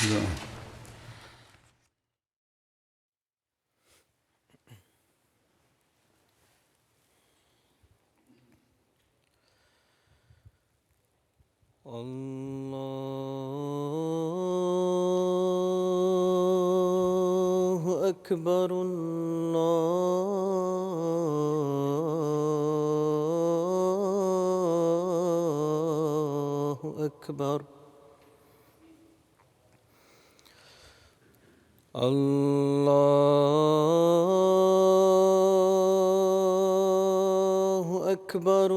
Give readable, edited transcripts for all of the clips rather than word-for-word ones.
لا. الله أكبر الله أكبر الله أكبر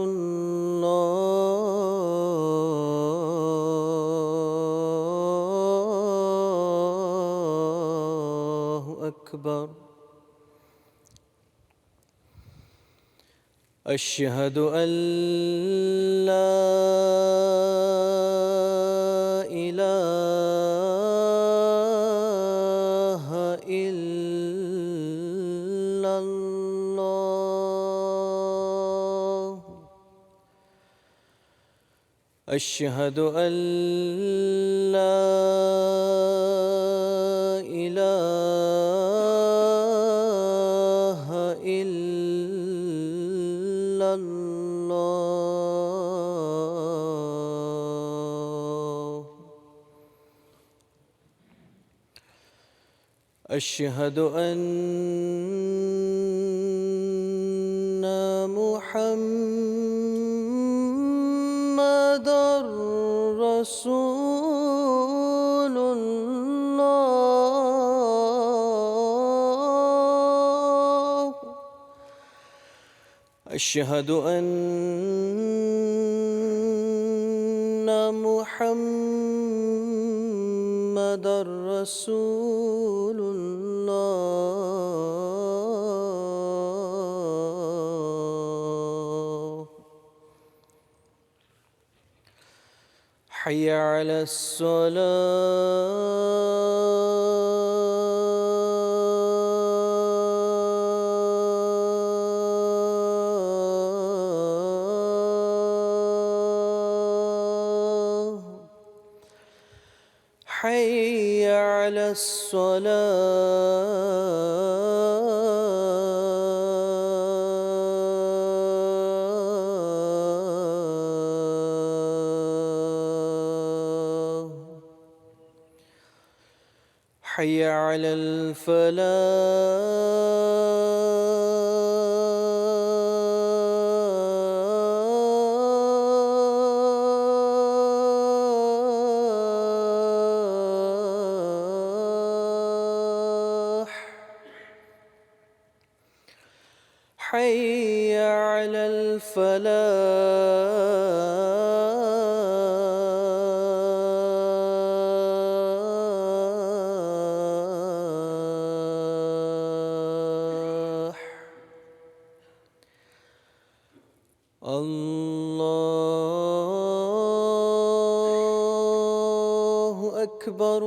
الله أكبر أشهد أن لا إله إلا الله أشهد أن لا إله إلا الله أشهد أن محمدًا رسول الله أشهد أن محمدًا رسول الله حي على الصلاة حي على الصلاة حي على الفلاح حي على الفلاح الله أكبر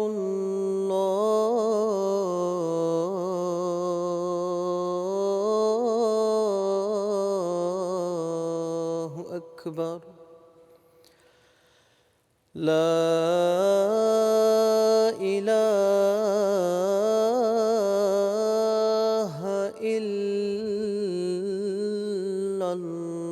الله أكبر لا إله إلا الله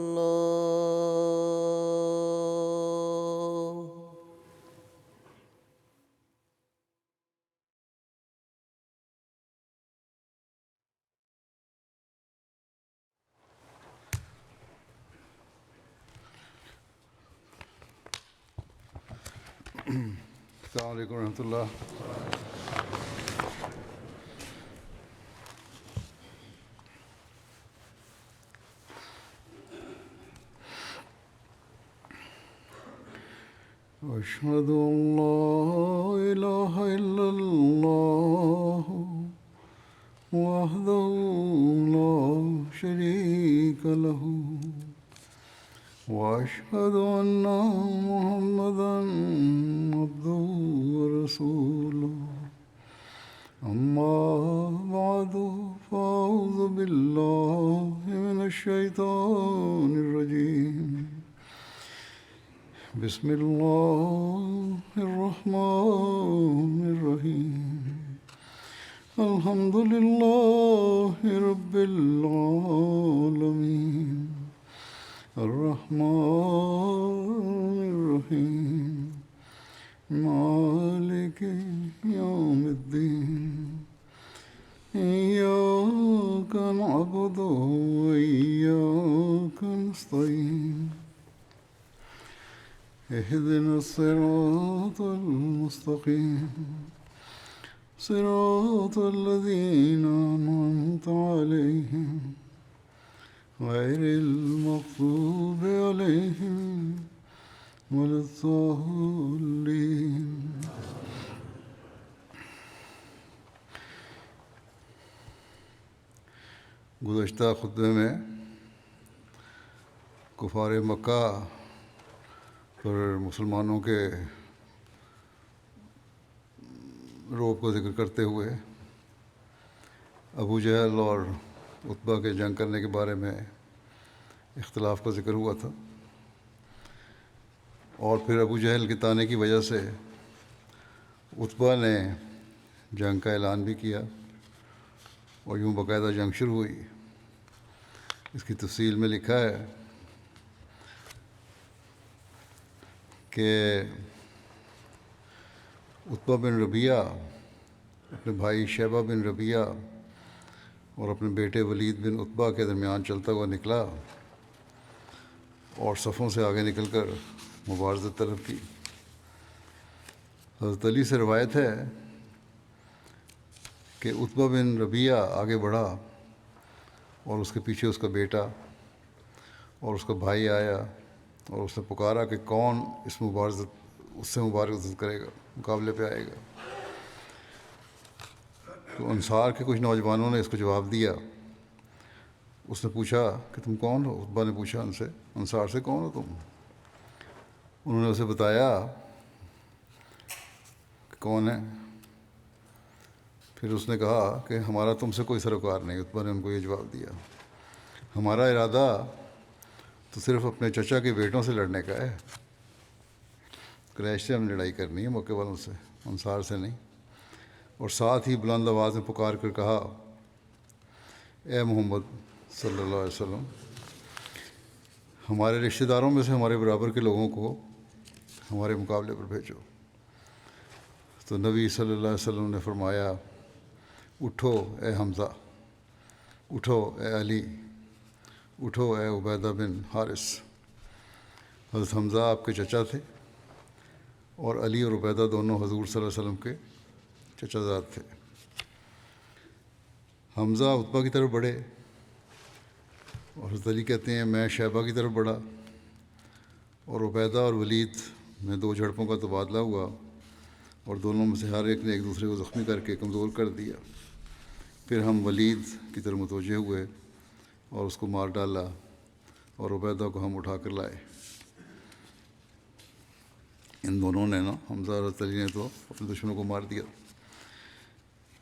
السلام علیکم ورحمۃ اللہ. أشهد أن لا إله إلا الله وحده لا شريك له وأشهد أن محمدًا عبده ورسوله. أما بعد فأعوذ بالله من الشيطان الرجيم. بسم الله الرحمن الرحيم الحمد لله رب العالمين الرحمن الرحيم مالك يوم الدين إياك نعبد وإياك نستعين اهدنا الصراط المستقيم صراط الذين أنعمت عليهم غير المغضوب عليهم ولا الضالين. گزشتہ خطبے میں کفار مکہ پر مسلمانوں کے روب کو ذکر کرتے ہوئے ابو جہل اور عتبہ کے جنگ کرنے کے بارے میں اختلاف کا ذکر ہوا تھا، اور پھر ابو جہل کے طعنے کی وجہ سے عتبہ نے جنگ کا اعلان بھی کیا اور یوں باقاعدہ جنگ شروع ہوئی. اس کی تفصیل میں لکھا ہے کہ عتبہ بن ربیعہ اپنے بھائی شیبہ بن ربیعہ اور اپنے بیٹے ولید بن عتبہ کے درمیان چلتا ہوا نکلا اور صفوں سے آگے نکل کر مبارزت طلب کی. حضرت علی سے روایت ہے کہ عتبہ بن ربیعہ آگے بڑھا اور اس کے پیچھے اس کا بیٹا اور اس کا بھائی آیا اور اس نے پکارا کہ کون اس سے مبارزت کرے گا، مقابلے پہ آئے گا. تو انصار کے کچھ نوجوانوں نے اس کو جواب دیا. اس نے پوچھا کہ تم کون ہو؟ عتبہ نے پوچھا ان سے، انصار سے کون ہو تم؟ انہوں نے اسے بتایا کہ کون ہے. پھر اس نے کہا کہ ہمارا تم سے کوئی سروکار نہیں. عتبہ نے ان کو یہ جواب دیا، ہمارا ارادہ تو صرف اپنے چچا کے بیٹوں سے لڑنے کا ہے، قریش سے ہم نے لڑائی کرنی ہے، مکے والوں سے، انصار سے نہیں. اور ساتھ ہی بلند آواز میں پکار کر کہا، اے محمد صلی اللہ علیہ وسلم، ہمارے رشتہ داروں میں سے ہمارے برابر کے لوگوں کو ہمارے مقابلے پر بھیجو. تو نبی صلی اللہ علیہ وسلم نے فرمایا، اٹھو اے حمزہ، اٹھو اے علی، اٹھو اے عبیدہ بن حارث. حضرت حمزہ آپ کے چچا تھے اور علی اور عبیدہ دونوں حضور صلی اللہ علیہ وسلم کے چچا زاد تھے. حمزہ عتبہ کی طرف بڑھے اور حضرت علی کہتے ہیں میں شیبہ کی طرف بڑھا، اور عبیدہ اور ولید میں 2 جھڑپوں کا تبادلہ ہوا اور دونوں میں سے ہر ایک نے ایک دوسرے کو زخمی کر کے کمزور کر دیا. پھر ہم ولید کی طرف متوجہ ہوئے اور اس کو مار ڈالا اور عبیدہ کو ہم اٹھا کر لائے. ان دونوں نے حمزہ اور حضرت علی نے تو اپنے دشمنوں کو مار دیا.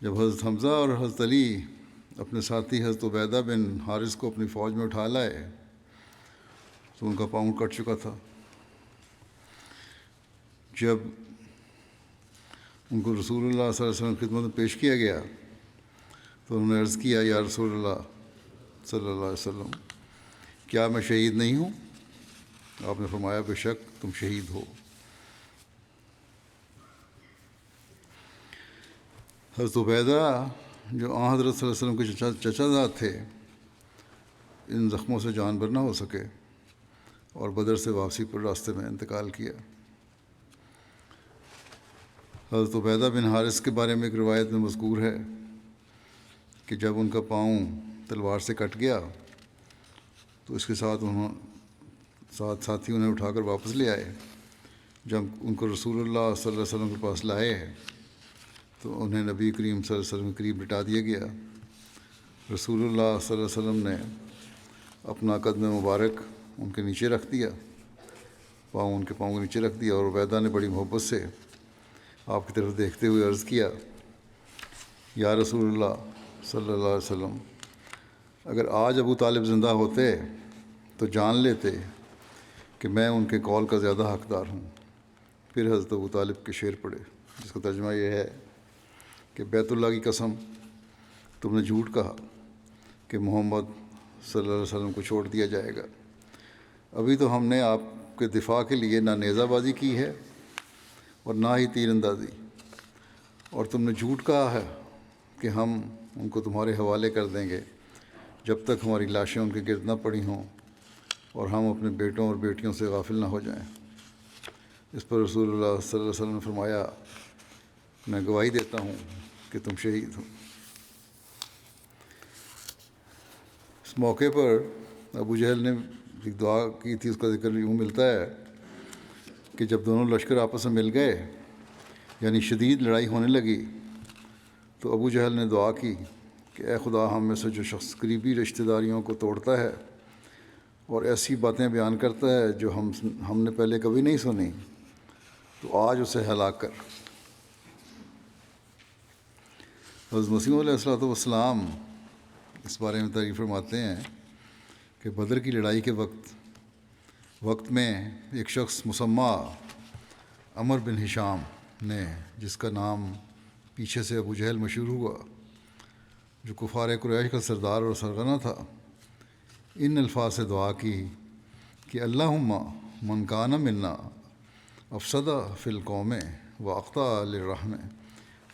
جب حضرت حمزہ اور حضرت علی اپنے ساتھی حضرت عبیدہ بن حارث کو اپنی فوج میں اٹھا لائے تو ان کا پاؤں کٹ چکا تھا. جب ان کو رسول اللہ صلی اللہ علیہ وسلم کی خدمت میں پیش کیا گیا تو انہوں نے عرض کیا، یا رسول اللہ صلی اللہ علیہ وسلم، کیا میں شہید نہیں ہوں؟ آپ نے فرمایا، بے شک تم شہید ہو. حضرت عبیدہ جو آن حضرت صلی اللہ علیہ وسلم کے چچا زاد تھے، ان زخموں سے جان بر نہ ہو سکے اور بدر سے واپسی پر راستے میں انتقال کیا. حضرت عبیدہ بن حارث کے بارے میں ایک روایت میں مذکور ہے کہ جب ان کا پاؤں تلوار سے کٹ گیا تو اس کے ساتھ ساتھی انہیں اٹھا کر واپس لے آئے. جب ان کو رسول اللہ صلی اللہ علیہ وسلم کے پاس لائے تو انہیں نبی کریم صلی اللہ علیہ وسلم کے قریب لٹا دیا گیا. رسول اللہ صلی اللہ علیہ وسلم نے اپنا قدم مبارک ان کے نیچے رکھ دیا، ان کے پاؤں کے نیچے رکھ دیا، اور عبیدہ نے بڑی محبت سے آپ کی طرف دیکھتے ہوئے عرض کیا، یا رسول اللہ صلی اللہ علیہ وسلم، اگر آج ابو طالب زندہ ہوتے تو جان لیتے کہ میں ان کے قول کا زیادہ حقدار ہوں۔ پھر حضرت ابو طالب کے شعر پڑھے، جس کا ترجمہ یہ ہے کہ بیت اللہ کی قسم، تم نے جھوٹ کہا کہ محمد صلی اللہ علیہ وسلم کو چھوڑ دیا جائے گا۔ ابھی تو ہم نے آپ کے دفاع کے لیے نہ نیزہ بازی کی ہے اور نہ ہی تیر اندازی، اور تم نے جھوٹ کہا ہے کہ ہم ان کو تمہارے حوالے کر دیں گے جب تک ہماری لاشیں ان کے گرد نہ پڑی ہوں اور ہم اپنے بیٹوں اور بیٹیوں سے غافل نہ ہو جائیں۔ اس پر رسول اللہ صلی اللہ علیہ وسلم نے فرمایا، میں گواہی دیتا ہوں کہ تم شہید ہو۔ اس موقع پر ابو جہل نے ایک دعا کی تھی، اس کا ذکر یوں ملتا ہے کہ جب دونوں لشکر آپس میں مل گئے، یعنی شدید لڑائی ہونے لگی، تو ابو جہل نے دعا کی کہ اے خدا، ہم میں سے جو شخص قریبی رشتہ داریوں کو توڑتا ہے اور ایسی باتیں بیان کرتا ہے جو ہم نے پہلے کبھی نہیں سنی، تو آج اسے ہلاک کر۔ حضرت مسیح علیہ والسلام اس بارے میں تعریف فرماتے ہیں کہ بدر کی لڑائی کے وقت میں ایک شخص مسمى عمر بن ہشام نے، جس کا نام پیچھے سے ابو جہل مشہور ہوا، جو کفار قریش کا سردار اور سرغنہ تھا، ان الفاظ سے دعا کی کہ اللہم من کان منا افسد فی القوم واقطع للرحم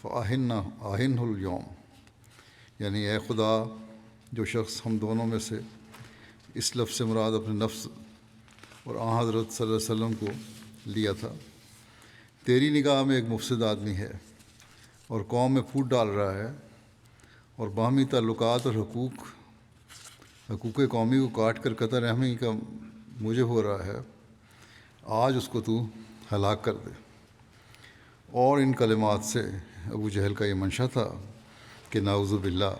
فآہنہ اليوم، یعنی اے خدا، جو شخص ہم دونوں میں سے، اس لفظ سے مراد اپنے نفس اور آن حضرت صلی اللہ علیہ وسلم کو لیا تھا، تیری نگاہ میں ایک مفسد آدمی ہے اور قوم میں پھوٹ ڈال رہا ہے اور باہمی تعلقات اور حقوق قومی کو کاٹ کر قطع رحمی کا موجب ہو رہا ہے، آج اس کو تو ہلاک کر دے۔ اور ان کلمات سے ابو جہل کا یہ منشا تھا کہ نعوذ باللہ،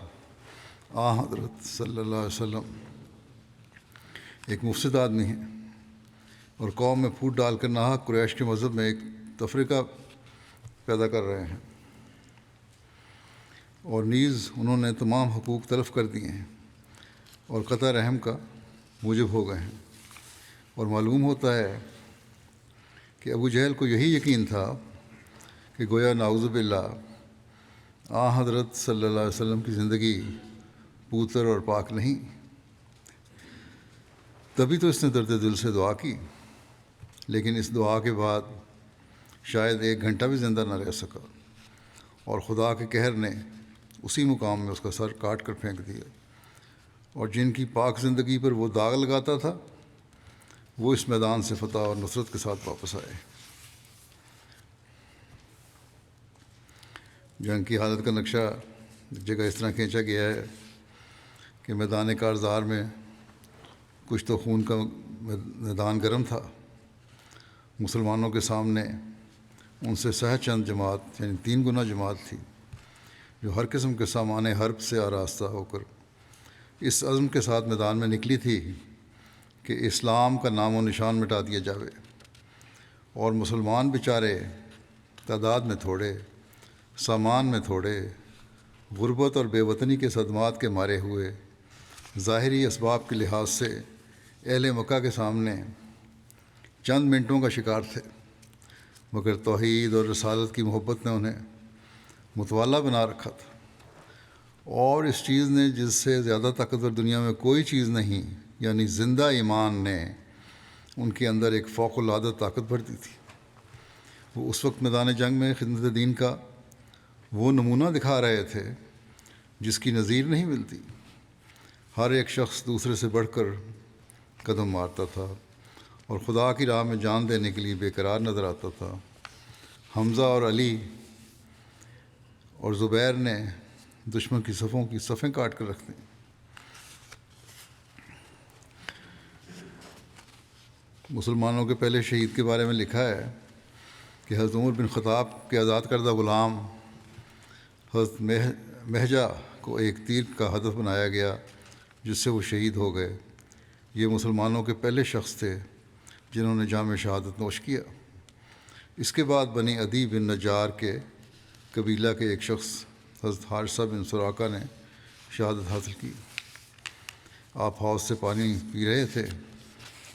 آن حضرت صلی اللہ علیہ وسلم ایک مفسد آدمی ہے اور قوم میں پھوٹ ڈال کر ناحق قریش کے مذہب میں ایک تفرقہ پیدا کر رہے ہیں، اور نیز انہوں نے تمام حقوق تلف کر دیے ہیں اور قطع رحم کا موجب ہو گئے ہیں۔ اور معلوم ہوتا ہے کہ ابو جہل کو یہی یقین تھا کہ گویا نعوذ باللہ آن حضرت صلی اللہ علیہ وسلم کی زندگی پوتر اور پاک نہیں، تبھی تو اس نے درد دل سے دعا کی، لیکن اس دعا کے بعد شاید 1 گھنٹہ بھی زندہ نہ رہ سکا، اور خدا کے قہر نے اسی مقام میں اس کا سر کاٹ کر پھینک دیا، اور جن کی پاک زندگی پر وہ داغ لگاتا تھا، وہ اس میدان سے فتح اور نصرت کے ساتھ واپس آئے۔ جنگ کی حالت کا نقشہ ایک جگہ اس طرح کھینچا گیا ہے کہ میدان کارزار میں کچھ تو خون کا میدان گرم تھا، مسلمانوں کے سامنے ان سے سہ چند جماعت، یعنی 3 گنا جماعت تھی، جو ہر قسم کے سامان حرب سے آراستہ ہو کر اس عزم کے ساتھ میدان میں نکلی تھی کہ اسلام کا نام و نشان مٹا دیا جاوے، اور مسلمان بیچارے تعداد میں تھوڑے، سامان میں تھوڑے، غربت اور بے وطنی کے صدمات کے مارے ہوئے، ظاہری اسباب کے لحاظ سے اہل مکہ کے سامنے چند منٹوں کا شکار تھے، مگر توحید اور رسالت کی محبت نے انہیں متوالا بنا رکھا تھا، اور اس چیز نے جس سے زیادہ طاقتور دنیا میں کوئی چیز نہیں، یعنی زندہ ایمان نے ان کے اندر ایک فوق العادہ طاقت بھر دی تھی۔ وہ اس وقت میدان جنگ میں خدمت دین کا وہ نمونہ دکھا رہے تھے جس کی نظیر نہیں ملتی۔ ہر ایک شخص دوسرے سے بڑھ کر قدم مارتا تھا اور خدا کی راہ میں جان دینے کے لیے بے قرار نظر آتا تھا۔ حمزہ اور علی اور زبیر نے دشمن کی صفوں کی صفیں کاٹ کر رکھ دیں۔ مسلمانوں کے پہلے شہید کے بارے میں لکھا ہے کہ حضرت عمر بن خطاب کے آزاد کردہ غلام حضرت مہجہ کو ایک تیر کا ہدف بنایا گیا، جس سے وہ شہید ہو گئے۔ یہ مسلمانوں کے پہلے شخص تھے جنہوں نے جام شہادت نوش کیا۔ اس کے بعد بنی عدی بن نجار کے قبیلہ کے ایک شخص حضرت حارثہ بن سراقہ نے شہادت حاصل کی۔ آپ حوض سے پانی پی رہے تھے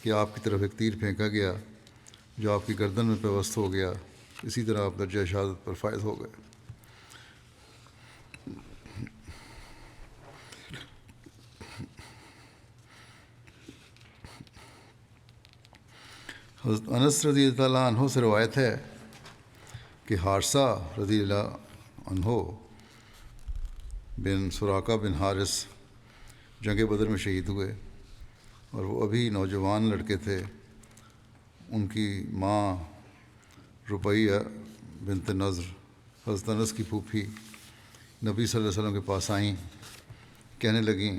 کہ کہ آپ کی طرف ایک تیر پھینکا گیا جو آپ کی گردن میں پیوست ہو گیا، اسی طرح آپ درجہ شہادت پر فائز ہو گئے۔ حضرت انس رضی اللہ عنہ سے روایت ہے کہ حارثہ رضی اللہ عنہ بن سراقہ بن حارث جنگ بدر میں شہید ہوئے، اور وہ ابھی نوجوان لڑکے تھے۔ ان کی ماں ربیعہ بنت نضر حضرت انس کی پھوپھی نبی صلی اللہ علیہ وسلم کے پاس آئیں، کہنے لگیں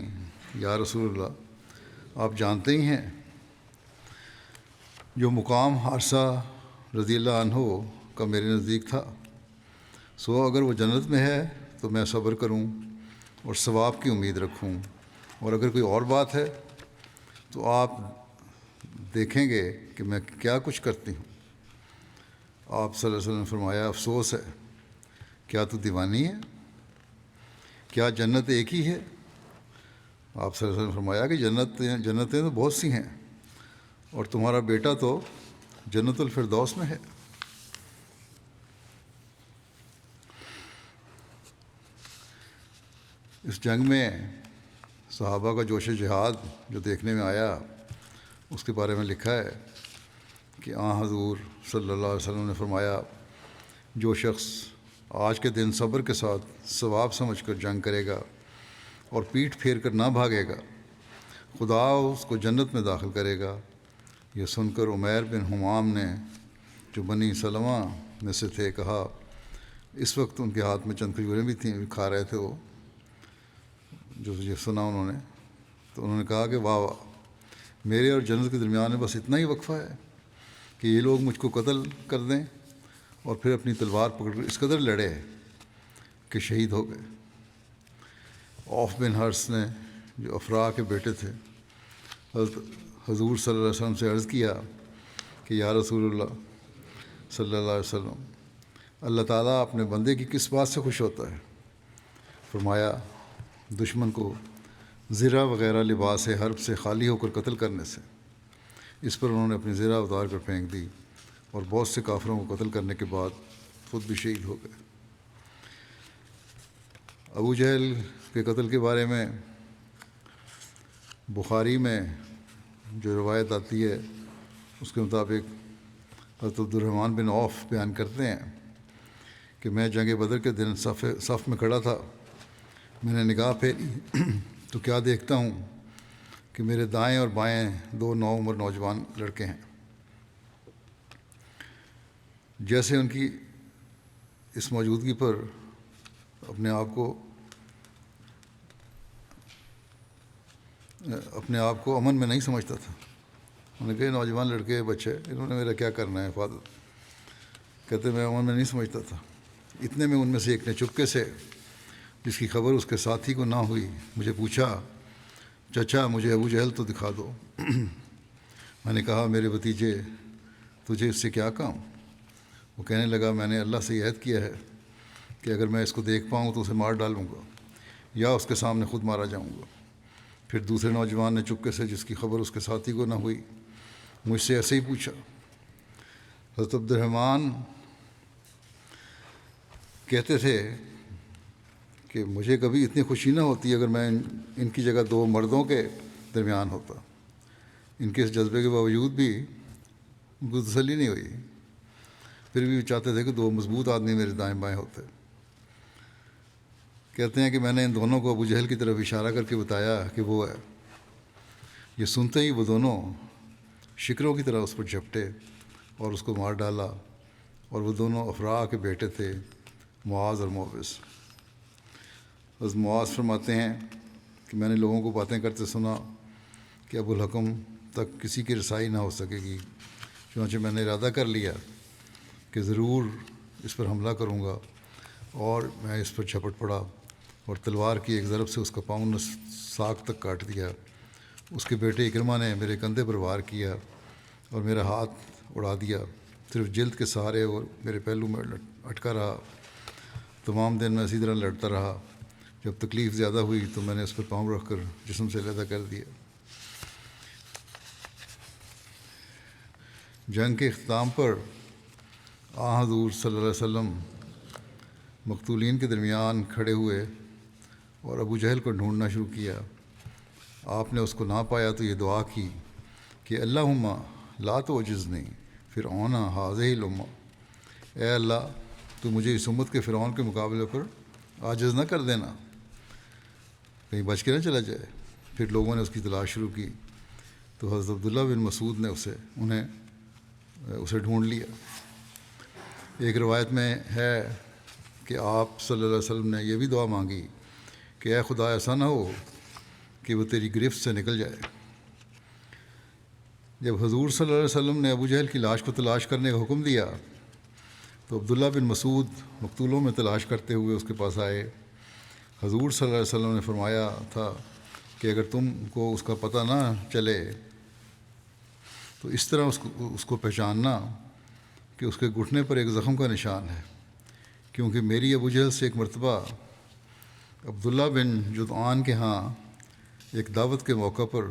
یا رسول اللہ، آپ جانتے ہی ہیں جو مقام حارثہ رضی اللہ عنہ کا میرے نزدیک تھا، سو اگر وہ جنت میں ہے تو میں صبر کروں اور ثواب کی امید رکھوں، اور اگر کوئی اور بات ہے تو آپ دیکھیں گے کہ میں کیا کچھ کرتی ہوں۔ آپ صلی اللہ علیہ وسلم نے فرمایا افسوس ہے، کیا تو دیوانی ہے؟ کیا جنت ایک ہی ہے؟ آپ صلی اللہ علیہ وسلم نے فرمایا کہ جنتیں تو بہت سی ہیں، اور تمہارا بیٹا تو جنت الفردوس میں ہے۔ اس جنگ میں صحابہ کا جوش جہاد جو دیکھنے میں آیا، اس کے بارے میں لکھا ہے کہ حضور صلی اللہ علیہ وسلم نے فرمایا جو شخص آج کے دن صبر کے ساتھ ثواب سمجھ کر جنگ کرے گا اور پیٹھ پھیر کر نہ بھاگے گا، خدا اس کو جنت میں داخل کرے گا۔ یہ سن کر عمیر بن حمام نے جو بنی سلمہ میں سے تھے کہا، اس وقت ان کے ہاتھ میں چند کھجوریں بھی تھیں، کھا رہے تھے وہ، جو یہ سنا انہوں نے، تو انہوں نے کہا کہ واہ واہ، میرے اور جنت کے درمیان میں بس اتنا ہی وقفہ ہے کہ یہ لوگ مجھ کو قتل کر دیں، اور پھر اپنی تلوار پکڑ کر اس قدر لڑے کہ شہید ہو گئے۔ عوف بن حرث نے جو افراء کے بیٹے تھے، حضور صلی اللہ علیہ وسلم سے عرض کیا کہ یا رسول اللہ صلی اللہ علیہ وسلم، اللہ تعالیٰ اپنے بندے کی کس بات سے خوش ہوتا ہے؟ فرمایا دشمن کو زرہ وغیرہ لباس حرب سے خالی ہو کر قتل کرنے سے۔ اس پر انہوں نے اپنی زرہ اتار کر پھینک دی، اور بہت سے کافروں کو قتل کرنے کے بعد خود بھی شہید ہو گئے۔ ابو جہل کے قتل کے بارے میں بخاری میں جو روایت آتی ہے، اس کے مطابق حضرت عبد الرحمن بن عوف بیان کرتے ہیں کہ میں جنگ بدر کے دن صف میں کھڑا تھا، میں نے نگاہ پھیری تو کیا دیکھتا ہوں کہ میرے دائیں اور بائیں دو نوعمر نوجوان لڑکے ہیں۔ جیسے ان کی اس موجودگی پر اپنے آپ کو امن میں نہیں سمجھتا تھا۔ انہوں نے کہا نوجوان لڑکے بچے، انہوں نے میرا کیا کرنا ہے حفاظت؟ کہتے میں امن میں نہیں سمجھتا تھا۔ اتنے میں ان میں سے ایک نے چپکے سے، جس کی خبر اس کے ساتھی کو نہ ہوئی، مجھے پوچھا چچا مجھے ابو جہل تو دکھا دو۔ میں نے کہا میرے بھتیجے تجھے اس سے کیا کام؟ وہ کہنے لگا میں نے اللہ سے یہ عہد کیا ہے کہ اگر میں اس کو دیکھ پاؤں تو اسے مار ڈالوں گا یا اس کے سامنے خود مارا جاؤں گا۔ پھر دوسرے نوجوان نے چپکے سے، جس کی خبر اس کے ساتھی کو نہ ہوئی، مجھ سے ایسے ہی پوچھا۔ حضرت عبد الرحمن کہتے تھے کہ مجھے کبھی اتنی خوشی نہ ہوتی اگر میں ان کی جگہ دو مردوں کے درمیان ہوتا۔ ان کے اس جذبے کے باوجود بھی ان کو تسلی نہیں ہوئی، پھر بھی چاہتے تھے کہ دو مضبوط آدمی میرے دائیں بائیں ہوتے۔ کہتے ہیں کہ میں نے ان دونوں کو ابو جہل کی طرف اشارہ کر کے بتایا کہ وہ ہے۔ یہ سنتے ہی وہ دونوں شکروں کی طرح اس پر جھپٹے اور اس کو مار ڈالا، اور وہ دونوں افراء کے بیٹے تھے، معاذ اور موبس۔ حضرت معاذ فرماتے ہیں کہ میں نے لوگوں کو باتیں کرتے سنا کہ ابو الحکم تک کسی کی رسائی نہ ہو سکے گی، چنانچہ میں نے ارادہ کر لیا کہ ضرور اس پر حملہ کروں گا، اور میں اس پر جھپٹ پڑا اور تلوار کی ایک ضرب سے اس کا پاؤں ساق تک کاٹ دیا۔ اس کے بیٹے اکرمہ نے میرے کندھے پر وار کیا اور میرا ہاتھ اڑا دیا، صرف جلد کے سہارے اور میرے پہلو میں اٹکا رہا۔ تمام دن میں اسی طرح لڑتا رہا، جب تکلیف زیادہ ہوئی تو میں نے اس پر پاؤں رکھ کر جسم سے علیحدہ کر دیا۔ جنگ کے اختتام پر حضور صلی اللہ علیہ وسلم مقتولین کے درمیان کھڑے ہوئے اور ابو جہل کو ڈھونڈنا شروع کیا۔ آپ نے اس کو نہ پایا تو یہ دعا کی کہ اللہم لا تعجزنی فرعون ہذہ الامہ، اے اللہ تو مجھے اس امت کے فرعون کے مقابلے پر عاجز نہ کر دینا، کہیں بچ کے نہ چلا جائے۔ پھر لوگوں نے اس کی تلاش شروع کی تو حضرت عبداللہ بن مسعود نے اسے ڈھونڈ لیا۔ ایک روایت میں ہے کہ آپ صلی اللہ علیہ وسلم نے یہ بھی دعا مانگی کہ اے خدا ایسا نہ ہو کہ وہ تیری گرفت سے نکل جائے۔ جب حضور صلی اللہ علیہ وسلم نے ابو جہل کی لاش کو تلاش کرنے کا حکم دیا تو عبداللہ بن مسعود مقتولوں میں تلاش کرتے ہوئے اس کے پاس آئے۔ حضور صلی اللہ علیہ وسلم نے فرمایا تھا کہ اگر تم کو اس کا پتہ نہ چلے تو اس طرح اس کو پہچاننا کہ اس کے گھٹنے پر ایک زخم کا نشان ہے، کیونکہ میری ابو جہل سے ایک مرتبہ عبداللہ بن جدعان کے ہاں ایک دعوت کے موقع پر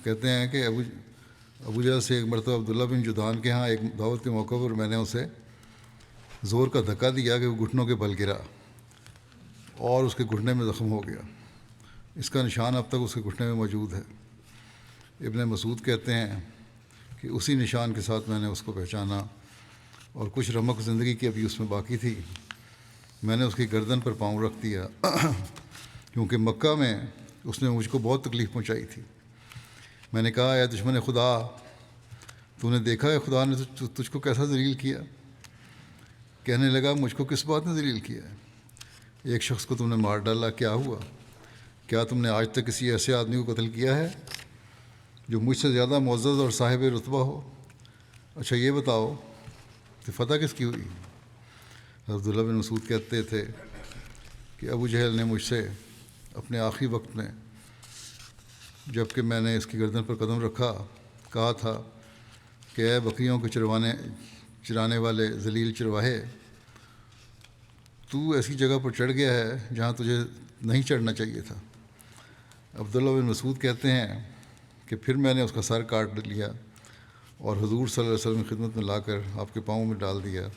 کہتے ہیں کہ ابو جہل سے ایک مرتبہ عبداللہ بن جدعان کے ہاں ایک دعوت کے موقع پر میں نے اسے زور کا دھکا دیا کہ وہ گھٹنوں کے بل گرا اور اس کے گھٹنے میں زخم ہو گیا۔ اس کا نشان اب تک اس کے گھٹنے میں موجود ہے۔ ابن مسعود کہتے ہیں کہ اسی نشان کے ساتھ میں نے اس کو پہچانا اور کچھ رمق زندگی کی ابھی اس میں باقی تھی۔ میں نے اس کی گردن پر پاؤں رکھ دیا کیونکہ مکہ میں اس نے مجھ کو بہت تکلیف پہنچائی تھی۔ میں نے کہا اے دشمن خدا، تو نے دیکھا ہے خدا نے تجھ کو کیسا ذلیل کیا؟ کہنے لگا مجھ کو کس بات نے ذلیل کیا ہے؟ ایک شخص کو تم نے مار ڈالا، کیا ہوا؟ کیا تم نے آج تک کسی ایسے آدمی کو قتل کیا ہے جو مجھ سے زیادہ معزز اور صاحب رتبہ ہو؟ اچھا یہ بتاؤ کہ فتح کس کی ہوئی؟ عبداللہ بن مسعود کہتے تھے کہ ابو جہل نے مجھ سے اپنے آخری وقت میں جب کہ میں نے اس کی گردن پر قدم رکھا کہا تھا کہ اے بکریوں کو چرانے والے ذلیل چرواہے، تو ایسی جگہ پر چڑھ گیا ہے جہاں تجھے نہیں چڑھنا چاہیے تھا۔ عبداللہ بن مسعود کہتے ہیں کہ پھر میں نے اس کا سر کاٹ لیا اور حضور صلی اللہ علیہ وسلم کی خدمت میں لا کر آپ کے پاؤں میں ڈال دیا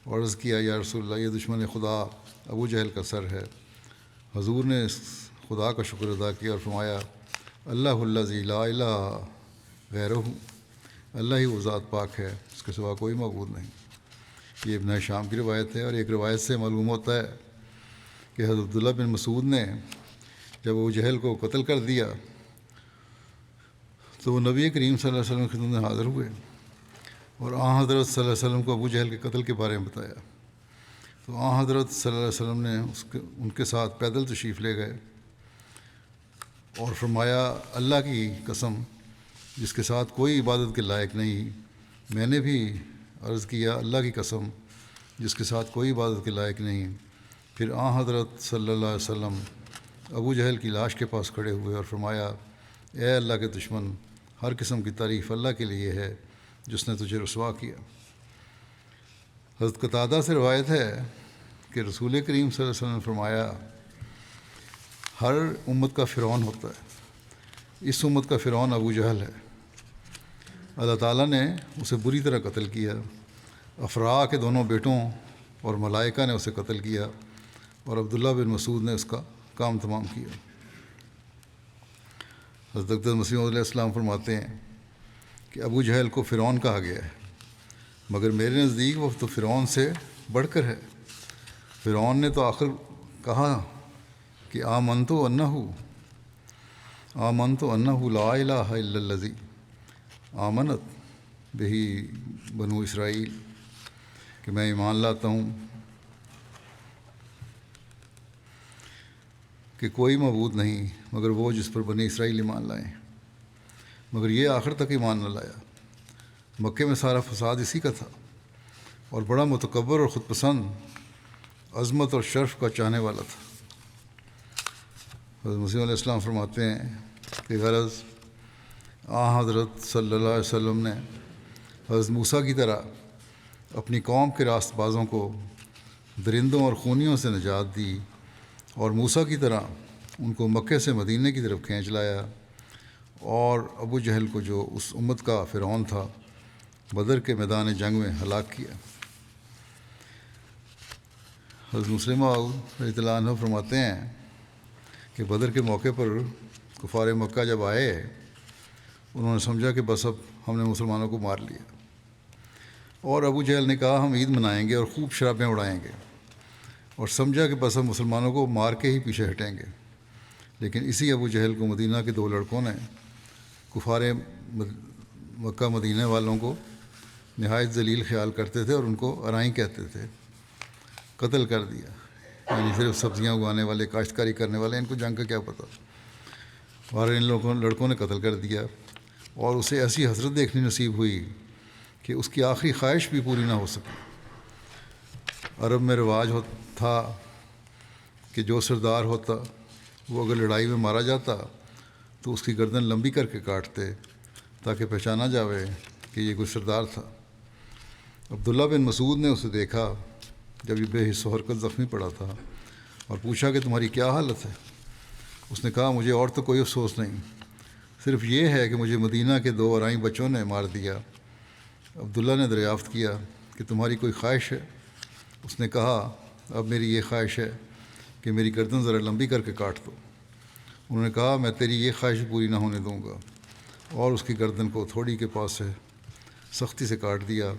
اور عرض کیا یا رسول اللہ، یہ دشمن خدا ابو جہل کا سر ہے۔ حضور نے اس خدا کا شکر ادا کیا اور فرمایا اللہ الذی لا الہ غیرہ، اللہ ہی وہ ذات پاک ہے، اس کے سوا کوئی معبود نہیں۔ یہ ابن شام کی روایت ہے، اور ایک روایت سے معلوم ہوتا ہے کہ حضرت عبداللہ بن مسعود نے جب ابو جہل کو قتل کر دیا تو وہ نبی کریم صلی اللہ علیہ وسلم کی خدمت میں حاضر ہوئے اور حضرت صلی اللہ علیہ وسلم کو ابو جہل کے قتل کے بارے میں بتایا تو حضرت صلی اللہ علیہ وسلم نے ان کے ساتھ پیدل تشریف لے گئے اور فرمایا اللہ کی قسم جس کے ساتھ کوئی عبادت کے لائق نہیں، میں نے بھی عرض کیا اللہ کی قسم جس کے ساتھ کوئی عبادت کے لائق نہیں۔ پھر حضرت صلی اللہ علیہ وسلم ابو جہل کی لاش کے پاس کھڑے ہوئے اور فرمایا اے اللہ کے دشمن، ہر قسم کی تعریف اللہ کے لیے ہے جس نے تجھے رسوا کیا۔ حضرت قتادہ سے روایت ہے کہ رسول کریم صلی اللہ علیہ وسلم نے فرمایا ہر امت کا فرعون ہوتا ہے، اس امت کا فرعون ابو جہل ہے۔ اللہ تعالیٰ نے اسے بری طرح قتل کیا، افراء کے دونوں بیٹوں اور ملائکہ نے اسے قتل کیا اور عبداللہ بن مسعود نے اس کا کام تمام کیا۔ حضرت اقدس مسیح علیہ السلام فرماتے ہیں کہ ابو جہل کو فرعون کہا گیا ہے، مگر میرے نزدیک وہ تو فرعون سے بڑھ کر ہے۔ فرعون نے تو آخر کہا کہ آمنت انہ لا الہ الا الذی آمنت بہی بنو اسرائیل، کہ میں ایمان لاتا ہوں کہ کوئی معبود نہیں مگر وہ جس پر بنی اسرائیل ایمان لائیں، مگر یہ آخر تک ایمان نہ لایا۔ مکے میں سارا فساد اسی کا تھا اور بڑا متکبر اور خود پسند، عظمت اور شرف کا چاہنے والا تھا۔ حضرت مسیح علیہ السلام فرماتے ہیں کہ غرض حضرت صلی اللہ علیہ وسلم نے حضرت موسیٰ کی طرح اپنی قوم کے راست بازوں کو درندوں اور خونیوں سے نجات دی اور موسیٰ کی طرح ان کو مکے سے مدینے کی طرف کھینچ لایا، اور ابو جہل کو جو اس امت کا فرعون تھا بدر کے میدان جنگ میں ہلاک کیا۔ حضرت مسلمہ رضی اللہ عنہ فرماتے ہیں کہ بدر کے موقع پر کفار مکہ جب آئے، انہوں نے سمجھا کہ بس اب ہم نے مسلمانوں کو مار لیا، اور ابو جہل نے کہا ہم عید منائیں گے اور خوب شرابیں اڑائیں گے، اور سمجھا کہ بس اب مسلمانوں کو مار کے ہی پیچھے ہٹیں گے۔ لیکن اسی ابو جہل کو مدینہ کے 2 لڑکوں نے کفار مکہ مدینہ والوں کو نہایت ذلیل خیال کرتے تھے اور ان کو ارائیں کہتے تھے، قتل کر دیا۔ یعنی صرف سبزیاں اگانے والے، کاشتکاری کرنے والے، ان کو جنگ کا کیا پتہ، اور ان لڑکوں نے قتل کر دیا، اور اسے ایسی حسرت دیکھنی نصیب ہوئی کہ اس کی آخری خواہش بھی پوری نہ ہو سکی۔ عرب میں رواج تھا کہ جو سردار ہوتا وہ اگر لڑائی میں مارا جاتا تو اس کی گردن لمبی کر کے کاٹتے تاکہ پہچانا جاوے کہ یہ کوئی سردار تھا۔ عبداللہ بن مسعود نے اسے دیکھا جب یہ بے حس و حرکت زخمی پڑا تھا، اور پوچھا کہ تمہاری کیا حالت ہے؟ اس نے کہا مجھے اور تو کوئی افسوس نہیں، صرف یہ ہے کہ مجھے مدینہ کے 2 ارائیں بچوں نے مار دیا۔ عبداللہ نے دریافت کیا کہ تمہاری کوئی خواہش ہے؟ اس نے کہا اب میری یہ خواہش ہے کہ میری گردن ذرا لمبی کر کے کاٹ دو۔ انہوں نے کہا میں تیری یہ خواہش پوری نہ ہونے دوں گا، اور اس کی گردن کو تھوڑی کے پاس سے سختی سے کاٹ دیا،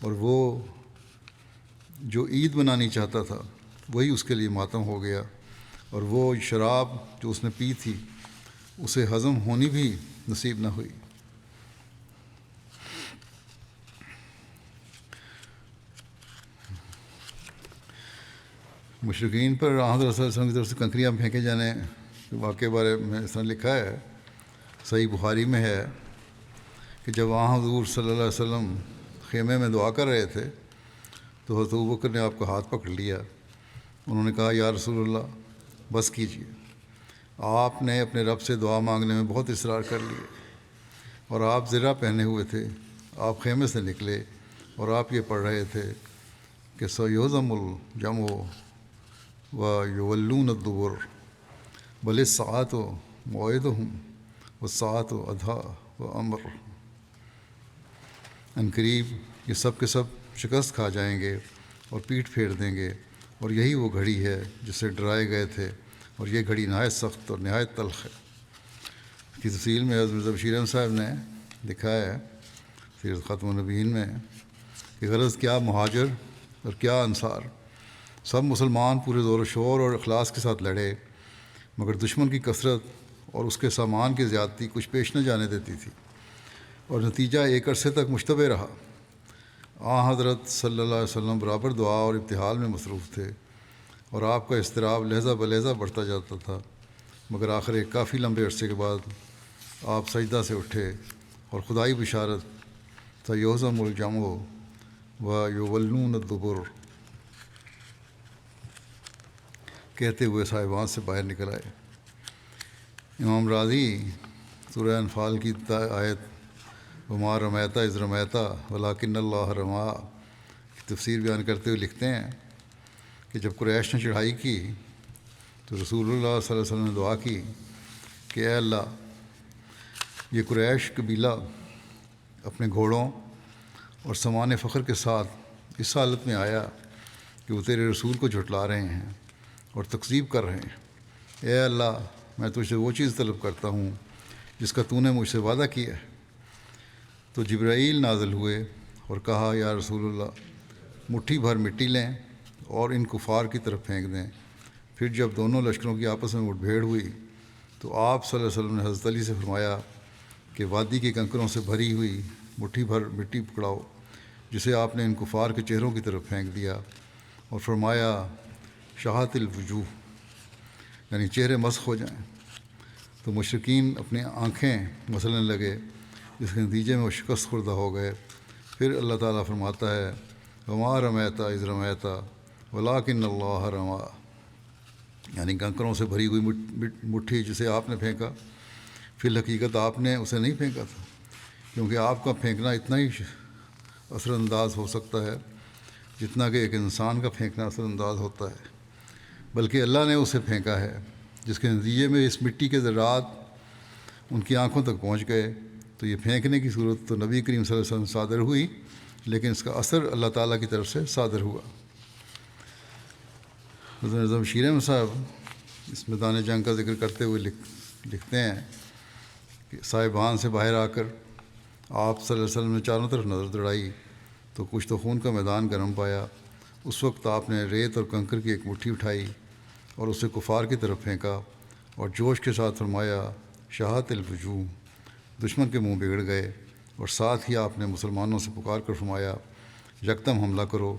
اور وہ جو عید منانی چاہتا تھا وہی اس کے لیے ماتم ہو گیا، اور وہ شراب جو اس نے پی تھی اسے ہضم ہونی بھی نصیب نہ ہوئی۔ مشرکین پر حضرت صلی اللہ علیہ وسلم کی طرف سے کنکریاں پھینکے جانے کے واقعے بارے میں اس نے لکھا ہے، صحیح بخاری میں ہے کہ جب حضور صلی اللہ علیہ وسلم خیمے میں دعا کر رہے تھے تو حضرت ابوبکر نے آپ کا ہاتھ پکڑ لیا۔ انہوں نے کہا یا رسول اللہ بس کیجیے، آپ نے اپنے رب سے دعا مانگنے میں بہت اصرار کر لیے، اور آپ زرہ پہنے ہوئے تھے، آپ خیمے سے نکلے اور آپ یہ پڑھ رہے تھے کہ سیہزم الجمع ویولون الدبر بل الساعۃ موعدہم والساعۃ ادھیٰ وامر۔ عنقریب یہ سب کے سب شکست کھا جائیں گے اور پیٹھ پھیر دیں گے، اور یہی وہ گھڑی ہے جس سے ڈرائے گئے تھے، اور یہ گھڑی نہایت سخت اور نہایت تلخ ہے۔ اس کی تفصیل میں حضرت مرزا بشیر احمد صاحب نے لکھا ہے سیرت خاتم النبیین میں کہ غرض کیا مہاجر اور کیا انصار، سب مسلمان پورے زور و شور اور اخلاص کے ساتھ لڑے، مگر دشمن کی کثرت اور اس کے سامان کی زیادتی کچھ پیش نہ جانے دیتی تھی، اور نتیجہ ایک عرصے تک مشتبہ رہا۔ حضرت صلی اللہ علیہ وسلم برابر دعا اور ابتحال میں مصروف تھے، اور آپ کا اضطراب لہجہ بلہجہ بڑھتا جاتا تھا، مگر آخر ایک کافی لمبے عرصے کے بعد آپ سجدہ سے اٹھے اور خدائی بشارت سیہزم الجمع ویولون الدبر کہتے ہوئے صاحبان سے باہر نکل آئے۔ امام راضی سورہ انفال کی آیت وما رمیت اذ رمیت ولکن اللہ رمی کی تفسیر بیان کرتے ہوئے لکھتے ہیں کہ جب قریش نے چڑھائی کی تو رسول اللہ صلی اللہ علیہ وسلم نے دعا کی کہ اے اللہ، یہ قریش قبیلہ اپنے گھوڑوں اور سامان فخر کے ساتھ اس حالت میں آیا کہ وہ تیرے رسول کو جھٹلا رہے ہیں اور تکذیب کر رہے ہیں۔ اے اللہ، میں تجھ سے وہ چیز طلب کرتا ہوں جس کا تو نے مجھ سے وعدہ کیا ہے۔ تو جبرائیل نازل ہوئے اور کہا یا رسول اللہ، مٹھی بھر مٹی لیں اور ان کفار کی طرف پھینک دیں۔ پھر جب دونوں لشکروں کی آپس میں مٹ بھیڑ ہوئی تو آپ صلی اللہ علیہ وسلم نے حضرت علی سے فرمایا کہ وادی کے کنکروں سے بھری ہوئی مٹھی بھر مٹی پکڑاؤ، جسے آپ نے ان کفار کے چہروں کی طرف پھینک دیا، اور فرمایا شاہت الوجوہ، یعنی چہرے مسخ ہو جائیں۔ تو مشرکین اپنی آنکھیں مسلنے لگے، جس کے نتیجے میں وہ شکست خوردہ ہو گئے۔ پھر اللہ تعالیٰ فرماتا ہے وما رمیت اذ رمیت ولکن اللہ رمی، یعنی کنکروں سے بھری ہوئی مٹھی جسے آپ نے پھینکا، فی الحقیقت آپ نے اسے نہیں پھینکا تھا، کیونکہ آپ کا پھینکنا اتنا ہی اثر انداز ہو سکتا ہے جتنا کہ ایک انسان کا پھینکنا اثر انداز ہوتا ہے۔ بلکہ اللہ نے اسے پھینکا ہے، جس کے نتیجے میں اس مٹی کے ذرات ان کی آنکھوں تک پہنچ گئے۔ تو یہ پھینکنے کی صورت تو نبی کریم صلی اللہ علیہ وسلم صادر ہوئی، لیکن اس کا اثر اللہ تعالیٰ کی طرف سے صادر ہوا۔ حضرت نظام شیر احمد صاحب اس میدان جنگ کا ذکر کرتے ہوئے لکھتے ہیں کہ صاحبان سے باہر آ کر آپ صلی اللہ علیہ وسلم نے چاروں طرف نظر دوڑائی تو کچھ تو خون کا میدان گرم پایا۔ اس وقت آپ نے ریت اور کنکر کی ایک مٹھی اٹھائی اور اسے کفار کی طرف پھینکا اور جوش کے ساتھ فرمایا، شہادت الوجوہ، دشمن کے منہ بگڑ گئے۔ اور ساتھ ہی آپ نے مسلمانوں سے پکار کر فرمایا، یکدم حملہ کرو۔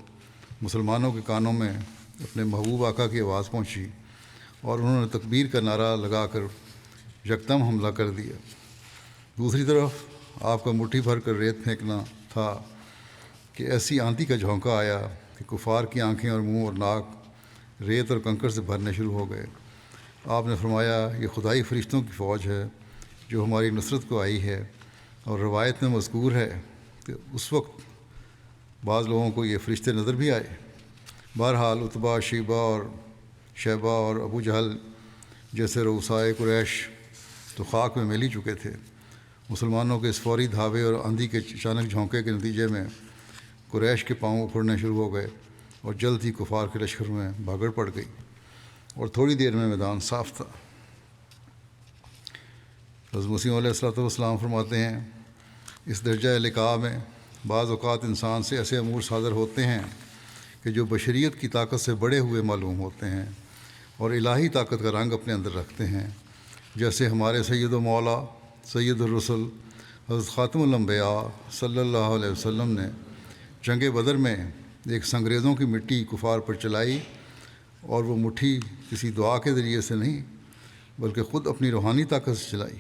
مسلمانوں کے کانوں میں اپنے محبوب آقا کی آواز پہنچی اور انہوں نے تکبیر کا نعرہ لگا کر یکدم حملہ کر دیا۔ دوسری طرف آپ کا مٹھی بھر کر ریت پھینکنا تھا کہ ایسی آندھی کا جھونکا آیا کہ کفار کی آنکھیں اور منہ اور ناک ریت اور کنکر سے بھرنے شروع ہو گئے۔ آپ نے فرمایا، یہ خدائی فرشتوں کی فوج ہے جو ہماری نصرت کو آئی ہے۔ اور روایت میں مذکور ہے کہ اس وقت بعض لوگوں کو یہ فرشتے نظر بھی آئے۔ بہرحال عتبہ، شیبہ اور ابو جہل جیسے رؤسائے قریش تو خاک میں مل ہی چکے تھے۔ مسلمانوں کے اس فوری دھاوے اور آندھی کے اچانک جھونکے کے نتیجے میں قریش کے پاؤں اکھڑنے شروع ہو گئے اور جلد ہی کفار کے لشکر میں بھاگڑ پڑ گئی اور تھوڑی دیر میں میدان صاف تھا۔ حضرت مسیح علیہ السلام فرماتے ہیں، اس درجہ لقاء میں بعض اوقات انسان سے ایسے امور صادر ہوتے ہیں کہ جو بشریت کی طاقت سے بڑے ہوئے معلوم ہوتے ہیں اور الہی طاقت کا رنگ اپنے اندر رکھتے ہیں، جیسے ہمارے سید و مولا سید الرسل حضرت خاتم الانبیاء صلی اللہ علیہ وسلم نے جنگ بدر میں ایک سنگریزوں کی مٹی کفار پر چلائی، اور وہ مٹھی کسی دعا کے ذریعے سے نہیں بلکہ خود اپنی روحانی طاقت سے چلائی،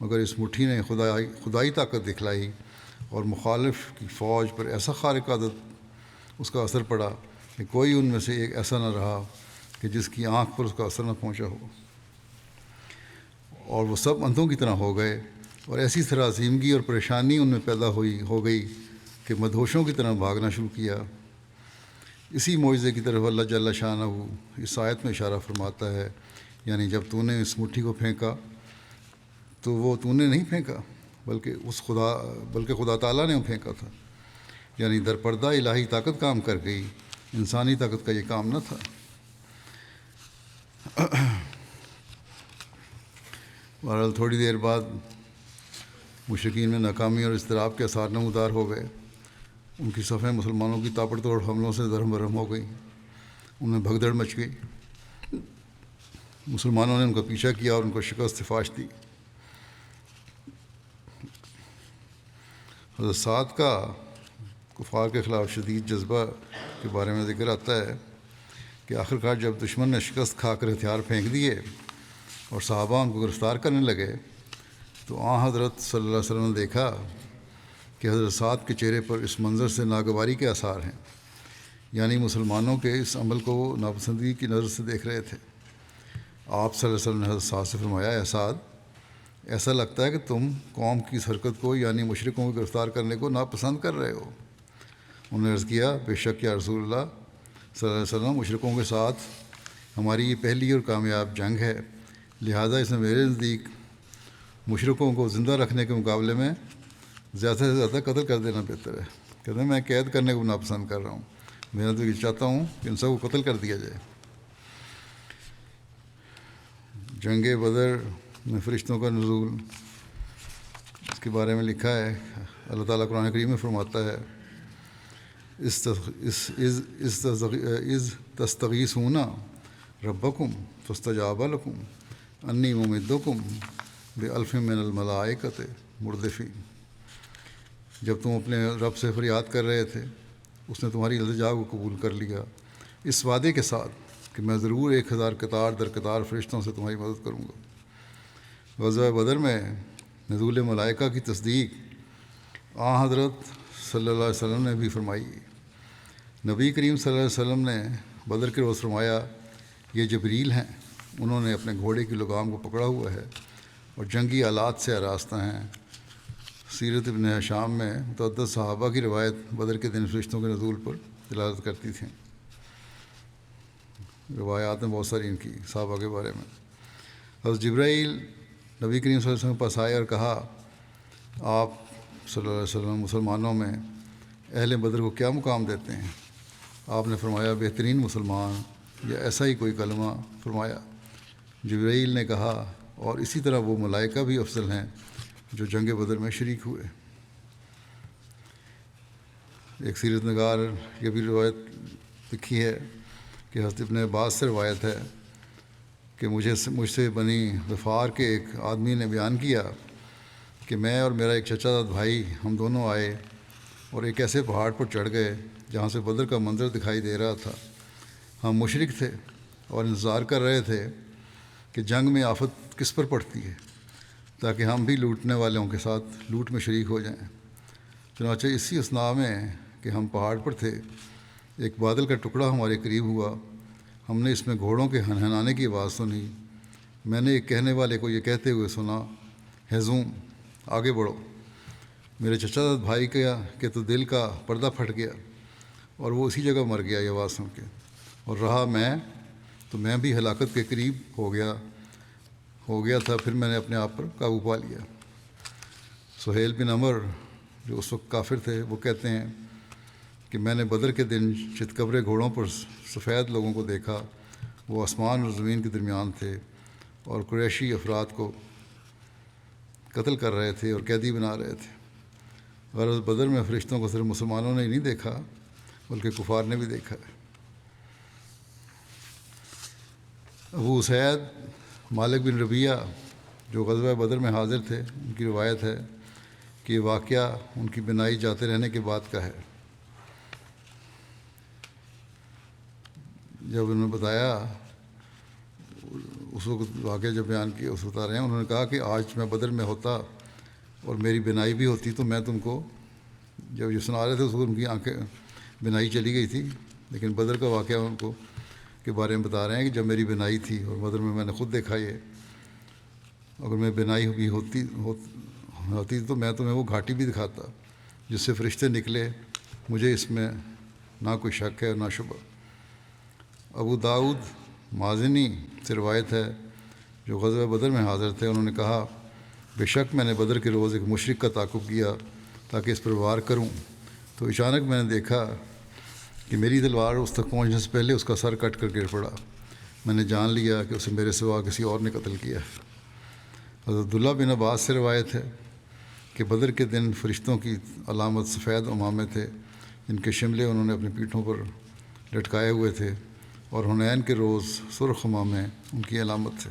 مگر اس مٹھی نے خدائی طاقت دکھلائی اور مخالف کی فوج پر ایسا خارق عادت اس کا اثر پڑا کہ کوئی ان میں سے ایک ایسا نہ رہا کہ جس کی آنکھ پر اس کا اثر نہ پہنچا ہو، اور وہ سب اندھوں کی طرح ہو گئے، اور ایسی سراسیمگی اور پریشانی ان میں پیدا ہو گئی کہ مدہوشوں کی طرح بھاگنا شروع کیا۔ اسی معجزے کی طرف اللہ جل شانہ اس آیت میں اشارہ فرماتا ہے، یعنی جب تو نے اس مٹھی کو پھینکا تو وہ تو نے نہیں پھینکا بلکہ خدا تعالیٰ نے پھینکا تھا، یعنی در پردہ الہی طاقت کام کر گئی، انسانی طاقت کا یہ کام نہ تھا۔ بہرحال تھوڑی دیر بعد مشرکین میں ناکامی اور اضطراب کے آثار نمودار ہو گئے۔ ان کی صفیں مسلمانوں کی تاپڑ توڑ حملوں سے درہم برہم ہو گئیں، ان میں بھگدڑ مچ گئی۔ مسلمانوں نے ان کا پیچھا کیا اور ان کو شکست فاش دی۔ حضرت سعد کا کفار کے خلاف شدید جذبہ کے بارے میں ذکر آتا ہے کہ آخرکار جب دشمن نے شکست کھا کر ہتھیار پھینک دیے اور صحابہ ان کو گرفتار کرنے لگے تو حضرت صلی اللہ علیہ وسلم نے دیکھا کہ حضرت سعد کے چہرے پر اس منظر سے ناگواری کے آثار ہیں، یعنی مسلمانوں کے اس عمل کو وہ ناپسندگی کی نظر سے دیکھ رہے تھے۔ آپ صلی اللہ علیہ وسلم نے حضرت سعد سے فرمایا، اے سعد، ایسا لگتا ہے کہ تم قوم کی اس حرکت کو یعنی مشرکوں کو گرفتار کرنے کو ناپسند کر رہے ہو۔ انہوں نے عرض کیا، بے شک یا رسول اللہ صلی اللہ علیہ وسلم، مشرکوں کے ساتھ ہماری یہ پہلی اور کامیاب جنگ ہے، لہٰذا اس میں میرے نزدیک مشرکوں کو زندہ رکھنے کے مقابلے میں زیادہ سے زیادہ قتل کر دینا بہتر ہے۔ کہتے ہیں میں قید کرنے کو ناپسند کر رہا ہوں، میں تو یہ چاہتا ہوں کہ ان سب کو قتل کر دیا جائے۔ جنگ بدر میں فرشتوں کا نزول، اس کے بارے میں لکھا ہے، اللہ تعالیٰ قرآن کریم میں فرماتا ہے، اِذ تستغیثون ربکم فاستجاب لکم انی ممدکم بألف من الملائکۃ مردفین۔ جب تم اپنے رب سے فریاد کر رہے تھے، اس نے تمہاری التجا کو قبول کر لیا، اس وعدے کے ساتھ کہ میں ضرور 1000 قطار در قطار فرشتوں سے تمہاری مدد کروں گا۔ غزوہ بدر میں نزول ملائکہ کی تصدیق حضرت صلی اللہ علیہ وسلم نے بھی فرمائی۔ نبی کریم صلی اللہ علیہ وسلم نے بدر کے روز فرمایا، یہ جبریل ہیں، انہوں نے اپنے گھوڑے کی لگام کو پکڑا ہوا ہے اور جنگی آلات سے آراستہ ہیں۔ سیرت ابن ہشام میں متعدد صحابہ کی روایت بدر کے دن فرشتوں کے نزول پر دلالت کرتی تھیں۔ روایات میں بہت ساری ان کی صحابہ کے بارے میں۔ حضرت جبرائیل نبی کریم صلی اللہ علیہ وسلم کے پاس آئے اور کہا آپ صلی اللہ علیہ وسلم مسلمانوں میں اہل بدر کو کیا مقام دیتے ہیں؟ آپ نے فرمایا بہترین مسلمان یا ایسا ہی کوئی کلمہ فرمایا۔ جبرائیل نے کہا اور اسی طرح وہ ملائکہ بھی افضل ہیں جو جنگ بدر میں شریک ہوئے۔ ایک سیرت نگار یہ بھی روایت لکھی ہے کہ حضرت ابن عباس سے روایت ہے کہ مجھ سے بنی غفار کے ایک آدمی نے بیان کیا کہ میں اور میرا ایک چچا داد بھائی ہم دونوں آئے اور ایک ایسے پہاڑ پر چڑھ گئے جہاں سے بدر کا منظر دکھائی دے رہا تھا۔ ہم مشرک تھے اور انتظار کر رہے تھے کہ جنگ میں آفت کس پر پڑتی ہے تاکہ ہم بھی لوٹنے والوں کے ساتھ لوٹ میں شریک ہو جائیں۔ چنانچہ اسی اثناء میں کہ ہم پہاڑ پر تھے ایک بادل کا ٹکڑا ہمارے قریب ہوا، ہم نے اس میں گھوڑوں کے ہنہنانے کی آواز سنی۔ میں نے ایک کہنے والے کو یہ کہتے ہوئے سنا ہیزوم آگے بڑھو۔ میرے چچا داد بھائی کے تو دل کا پردہ پھٹ گیا اور وہ اسی جگہ مر گیا یہ آواز سن کے، اور رہا میں بھی ہلاکت کے قریب ہو گیا تھا۔ پھر میں نے اپنے آپ پر قابو پا لیا۔ سہیل بن عمر جو اس وقت کافر تھے وہ کہتے ہیں کہ میں نے بدر کے دن چتکبرے گھوڑوں پر سفید لوگوں کو دیکھا، وہ آسمان اور زمین کے درمیان تھے اور قریشی افراد کو قتل کر رہے تھے اور قیدی بنا رہے تھے۔ غرض بدر میں فرشتوں کو صرف مسلمانوں نے ہی نہیں دیکھا بلکہ کفار نے بھی دیکھا ہے۔ ابو اسید مالک بن ربیعہ جو غزوہ بدر میں حاضر تھے، ان کی روایت ہے کہ یہ واقعہ ان کی بینائی جاتے رہنے کے بعد کا ہے۔ جب انہوں نے بتایا اس وقت واقعہ جب بیان کیا اس بتا رہے ہیں، انہوں نے کہا کہ آج میں بدر میں ہوتا اور میری بینائی بھی ہوتی تو میں تم کو، جب یہ سنا رہے تھے اس وقت ان کی آنکھیں بینائی چلی گئی تھی، لیکن بدر کا واقعہ ان کو کے بارے میں بتا رہے ہیں کہ جب میری بینائی تھی اور بدر میں نے خود دیکھا یہ، اگر میں بینائی بھی ہوتی تو میں تمہیں وہ گھاٹی بھی دکھاتا جس سے فرشتے نکلے، مجھے اس میں نہ کوئی شک ہے اور نہ شبہ۔ ابو داؤد مازنی سے روایت ہے جو غزوہ بدر میں حاضر تھے، انہوں نے کہا بے شک میں نے بدر کے روز ایک مشرک کا تعاقب کیا تاکہ اس پر وار کروں، تو اچانک میں نے دیکھا کہ میری تلوار اس تک پہنچنے سے پہلے اس کا سر کٹ کر گر پڑا۔ میں نے جان لیا کہ اسے میرے سوا کسی اور نے قتل کیا ہے۔ حضرت عبداللہ بن عباس سے روایت ہے کہ بدر کے دن فرشتوں کی علامت سفید امامے تھے جن کے شملے انہوں نے اپنی پیٹھوں پر لٹکائے ہوئے تھے، اور حنین کے روز سرخ امامے ان کی علامت تھے۔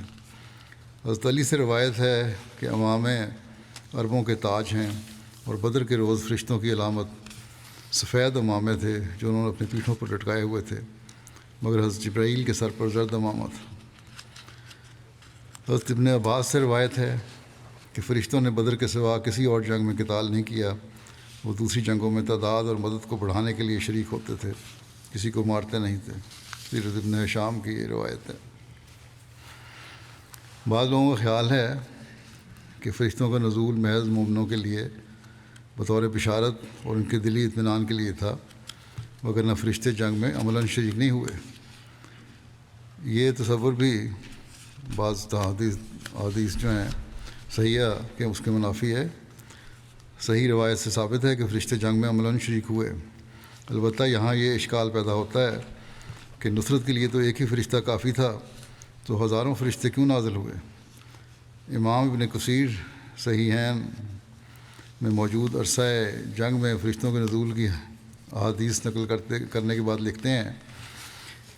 حضرت علی سے روایت ہے کہ امامے عربوں کے تاج ہیں، اور بدر کے روز فرشتوں کی علامت سفید امامے تھے جو انہوں نے اپنی پیٹھوں پر لٹکائے ہوئے تھے، مگر حضرت جبرائیل کے سر پر زرد امامہ تھا۔ حضرت ابن عباس سے روایت ہے کہ فرشتوں نے بدر کے سوا کسی اور جنگ میں قتال نہیں کیا، وہ دوسری جنگوں میں تعداد اور مدد کو بڑھانے کے لیے شریک ہوتے تھے، کسی کو مارتے نہیں تھے۔ سیرت ابن ہشام کی یہ روایت ہے۔ بعض لوگوں کا خیال ہے کہ فرشتوں کا نزول محض مومنوں کے لیے بطور بشارت اور ان کے دلی اطمینان کے لیے تھا، مگر نہ فرشتے جنگ میں عملاً شریک نہیں ہوئے۔ یہ تصور بھی بعض حدیث جو ہیں صحیح ہے کہ اس کے منافی ہے۔ صحیح روایت سے ثابت ہے کہ فرشتے جنگ میں عملاً شریک ہوئے، البتہ یہاں یہ اشکال پیدا ہوتا ہے کہ نصرت کے لیے تو ایک ہی فرشتہ کافی تھا، تو ہزاروں فرشتے کیوں نازل ہوئے؟ امام ابن کثیر صحیحین میں موجود عرصہ جنگ میں فرشتوں کے نزول کی احادیث نقل کرنے کے بعد لکھتے ہیں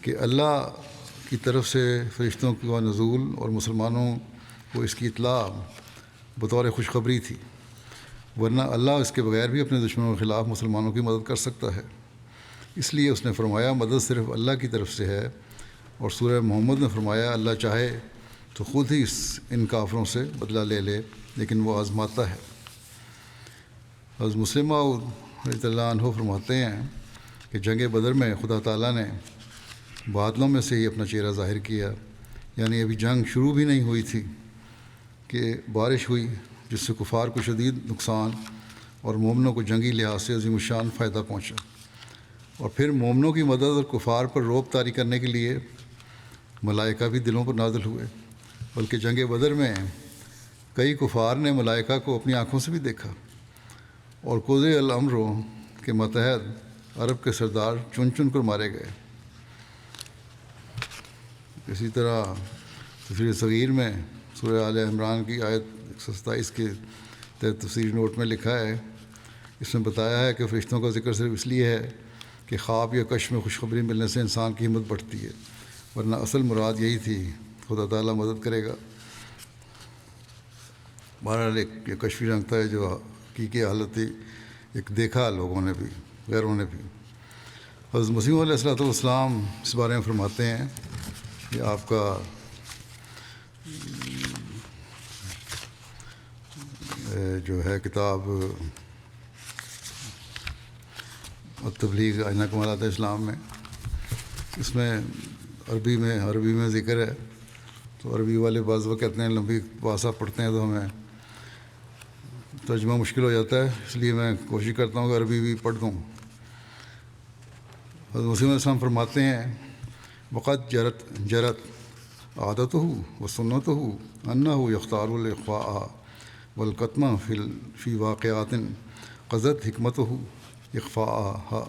کہ اللہ کی طرف سے فرشتوں کا نزول اور مسلمانوں کو اس کی اطلاع بطور خوشخبری تھی، ورنہ اللہ اس کے بغیر بھی اپنے دشمنوں کے خلاف مسلمانوں کی مدد کر سکتا ہے۔ اس لیے اس نے فرمایا مدد صرف اللہ کی طرف سے ہے، اور سورہ محمد نے فرمایا اللہ چاہے تو خود ہی ان کافروں سے بدلہ لے لے، لیکن وہ آزماتا ہے۔ حضرت مسلم رضی اللہ عنہ فرماتے ہیں کہ جنگ بدر میں خدا تعالیٰ نے بادلوں میں سے ہی اپنا چہرہ ظاہر کیا، یعنی ابھی جنگ شروع بھی نہیں ہوئی تھی کہ بارش ہوئی جس سے کفار کو شدید نقصان اور مومنوں کو جنگی لحاظ سے عظیم الشان فائدہ پہنچا، اور پھر مومنوں کی مدد اور کفار پر رعب طاری کرنے کے لیے ملائکہ بھی دلوں پر نازل ہوئے، بلکہ جنگ بدر میں کئی کفار نے ملائکہ کو اپنی آنکھوں سے بھی دیکھا، اور قضی الامر کے ماتحت عرب کے سردار چن چن کر مارے گئے۔ اسی طرح تفسیر صغیر میں سورہ آل عمران کی آیت 127 کے تحت تفسیری نوٹ میں لکھا ہے، اس میں بتایا ہے کہ فرشتوں کا ذکر صرف اس لیے ہے کہ خواب یا کش میں خوشخبری ملنے سے انسان کی ہمت بڑھتی ہے، ورنہ اصل مراد یہی تھی خدا تعالیٰ مدد کرے گا۔ بہرحال ایک یہ کشفی رنگتا ہے جو حقیقی حالت تھی، ایک دیکھا لوگوں نے بھی، غیروں نے بھی۔ حضرت مسیح علیہ الصلوۃ والسلام اس بارے میں فرماتے ہیں کہ آپ کا جو ہے کتاب التبلیغ آئینہ کمالات اسلام میں، اس میں عربی میں ذکر ہے، تو عربی والے بعض وقت کہتے ہیں لمبی پاسا پڑھتے ہیں تو ہمیں ترجمہ مشکل ہو جاتا ہے، اس لیے میں کوشش کرتا ہوں کہ عربی بھی پڑھ دوں۔ حضرت مسیح علیہ السلام فرماتے ہیں وقت جرت عادتہ و سنتہ انہ یختار الاخفاء والکتم فی واقعات قضت حکمتہ اخفاءہا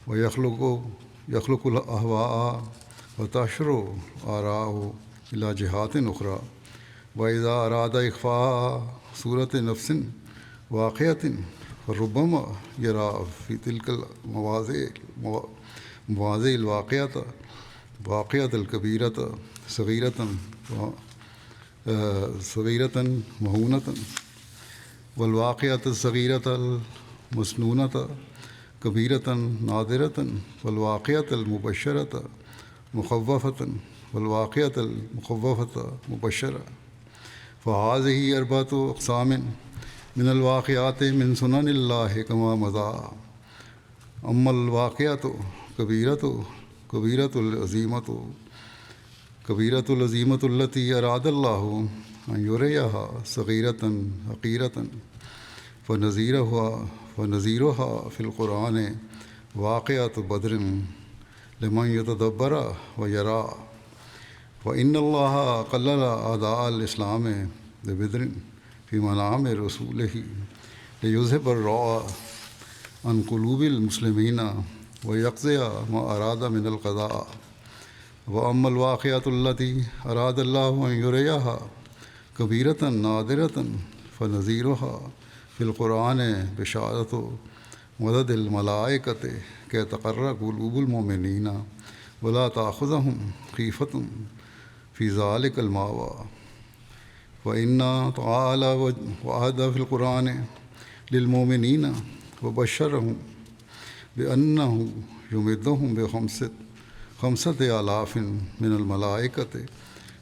و یخلق الاہواء و تحشر آراء الی جہات اخری و اذا اراد اخفاء صورت نفس واقعۃ فربما یرا فی تلک المواضع الواقعۃ الکبیرۃ صغیرۃ مہونۃ والواقعۃ الصغیرۃ المسنونۃ کبیرۃ نادرۃ والواقعۃ المبشرۃ مخوفۃ والواقعۃ المخوفۃ مبشرہ فهذه اربعۃ اقسام من الواقعات من سنن اللہ کما مضی اما الواقعۃ کبیرۃ العظیمۃ التی اراد اللہ ان یریہا صغیرۃ حقیرۃ فنظیرہا فی القرآن واقعۃ بدر لمن یتدبر و یرا وإن اللہ قلل اعداء الاسلام ببدر فی منام رسولہ لیذہب الرعب عن قلوب المسلمین ویقضی ما اراد من القضاء واما الواقعۃ التی اراد اللہ ان یریہا کبیرۃ نادرۃ فنظیرہا فی القرآن بشارۃ مدد الملائکۃ کہ تقر قلوب المؤمنین ولا تأخذہم خیفۃ فی ذلک الماویٰ وإن تعالی وعد فی القرآن للمؤمنین وبشرہم بأنہ یمدہم بخمسۃ آلاف من الملائکۃ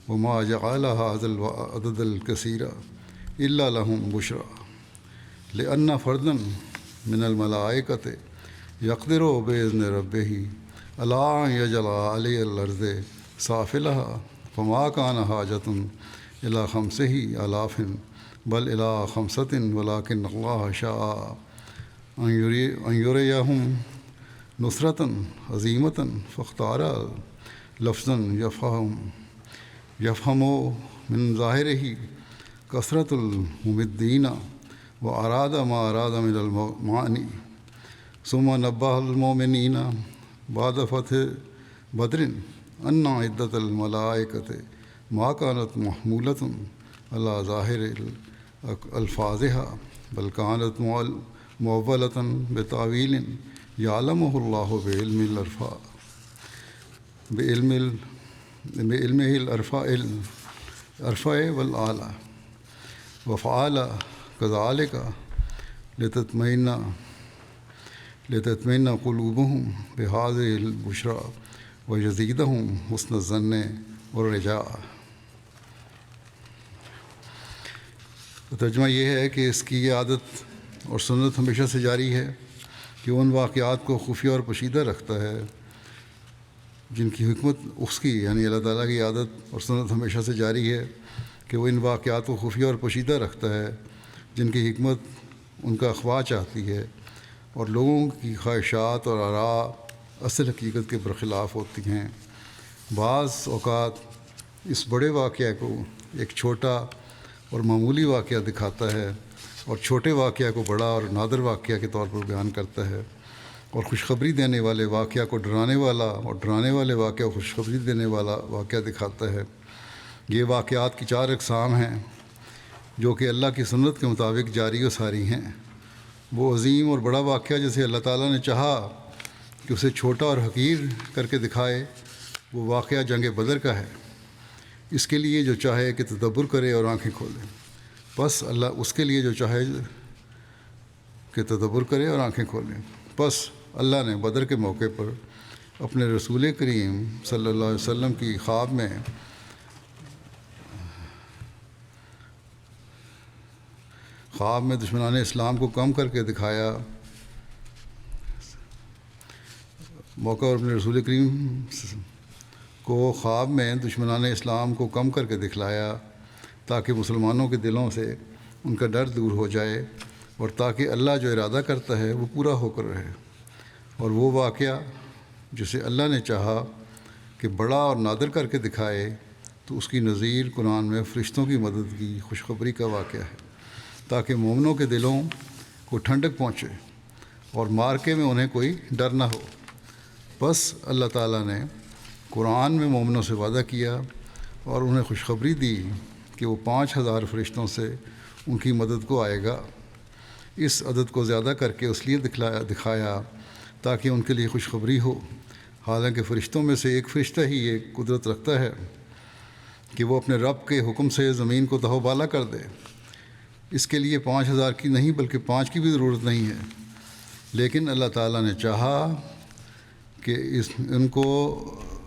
وما جعل هذا العدد الکثیر الا لہم بشری لأن فردا من الملائکۃ یقدر بإذن ربہ علی ان یجعل علی الارض سافلہا فما کان حاجۃ الی خمسہ آلاف بل الی خمسۃ ولکن اللہ شاء ان یریہم نصرۃ عظیمۃ فاختار لفظا یفہم من ظاہرہ کثرۃ الممدین واراد ما اراد من المعانی ثم نبہ المؤمنین بعد فتح بدر ان عدۃ الملائکۃ ما کانت محمولۃ علی ظاہر الفاظہا بل کانت مؤولۃ بتاویل یعلمہ اللہ بعلمہ الارفع والآلہ وفعل کذلک لتطمئن قلوبہم بہذہ البشریٰ ویزیدہم حسن الظن والرجاء۔ ترجمہ یہ ہے کہ اس کی یہ عادت اور سنت ہمیشہ سے جاری ہے کہ ان واقعات کو خفیہ اور پوشیدہ رکھتا ہے جن کی حکمت اس کی یعنی اللہ تعالیٰ کی عادت اور سنت ہمیشہ سے جاری ہے کہ وہ ان واقعات کو خفیہ اور پوشیدہ رکھتا ہے جن کی حکمت ان کا اخفاء چاہتی ہے اور لوگوں کی خواہشات اور آراء اصل حقیقت کے برخلاف ہوتی ہیں، بعض اوقات اس بڑے واقعہ کو ایک چھوٹا اور معمولی واقعہ دکھاتا ہے اور چھوٹے واقعہ کو بڑا اور نادر واقعہ کے طور پر بیان کرتا ہے، اور خوشخبری دینے والے واقعہ کو ڈرانے والا اور ڈرانے والے واقعہ کو خوشخبری دینے والا واقعہ دکھاتا ہے۔ یہ واقعات کی 4 اقسام ہیں جو کہ اللہ کی سنت کے مطابق جاری و ساری ہیں۔ وہ عظیم اور بڑا واقعہ جسے اللہ تعالیٰ نے چاہا کہ اسے چھوٹا اور حقیر کر کے دکھائے، وہ واقعہ جنگ بدر کا ہے۔ اس کے لیے جو چاہے کہ تدبر کرے اور آنکھیں کھولے، بس اللہ اس کے لیے جو چاہے کہ تدبر کرے اور آنکھیں کھولیں۔ بس اللہ نے بدر کے موقع پر اپنے رسول کریم صلی اللہ علیہ وسلم کی خواب میں دشمنان اسلام کو کم کر کے دکھایا، موقع اور اپنے رسول کریم کو خواب میں دشمنان اسلام کو کم کر کے دکھلایا تاکہ مسلمانوں کے دلوں سے ان کا ڈر دور ہو جائے اور تاکہ اللہ جو ارادہ کرتا ہے وہ پورا ہو کر رہے۔ اور وہ واقعہ جسے اللہ نے چاہا کہ بڑا اور نادر کر کے دکھائے، تو اس کی نظیر قرآن میں فرشتوں کی مدد کی خوشخبری کا واقعہ ہے تاکہ مومنوں کے دلوں کو ٹھنڈک پہنچے اور مارکے میں انہیں کوئی ڈر نہ ہو۔ بس اللہ تعالیٰ نے قرآن میں مومنوں سے وعدہ کیا اور انہیں خوشخبری دی کہ وہ 5000 فرشتوں سے ان کی مدد کو آئے گا۔ اس عدد کو زیادہ کر کے اس لیے دکھایا تاکہ ان کے لیے خوشخبری ہو، حالانکہ فرشتوں میں سے ایک فرشتہ ہی یہ قدرت رکھتا ہے کہ وہ اپنے رب کے حکم سے زمین کو تہو بالا کر دے۔ اس کے لیے 5000 کی نہیں بلکہ 5 کی بھی ضرورت نہیں ہے، لیکن اللہ تعالیٰ نے چاہا کہ ان کو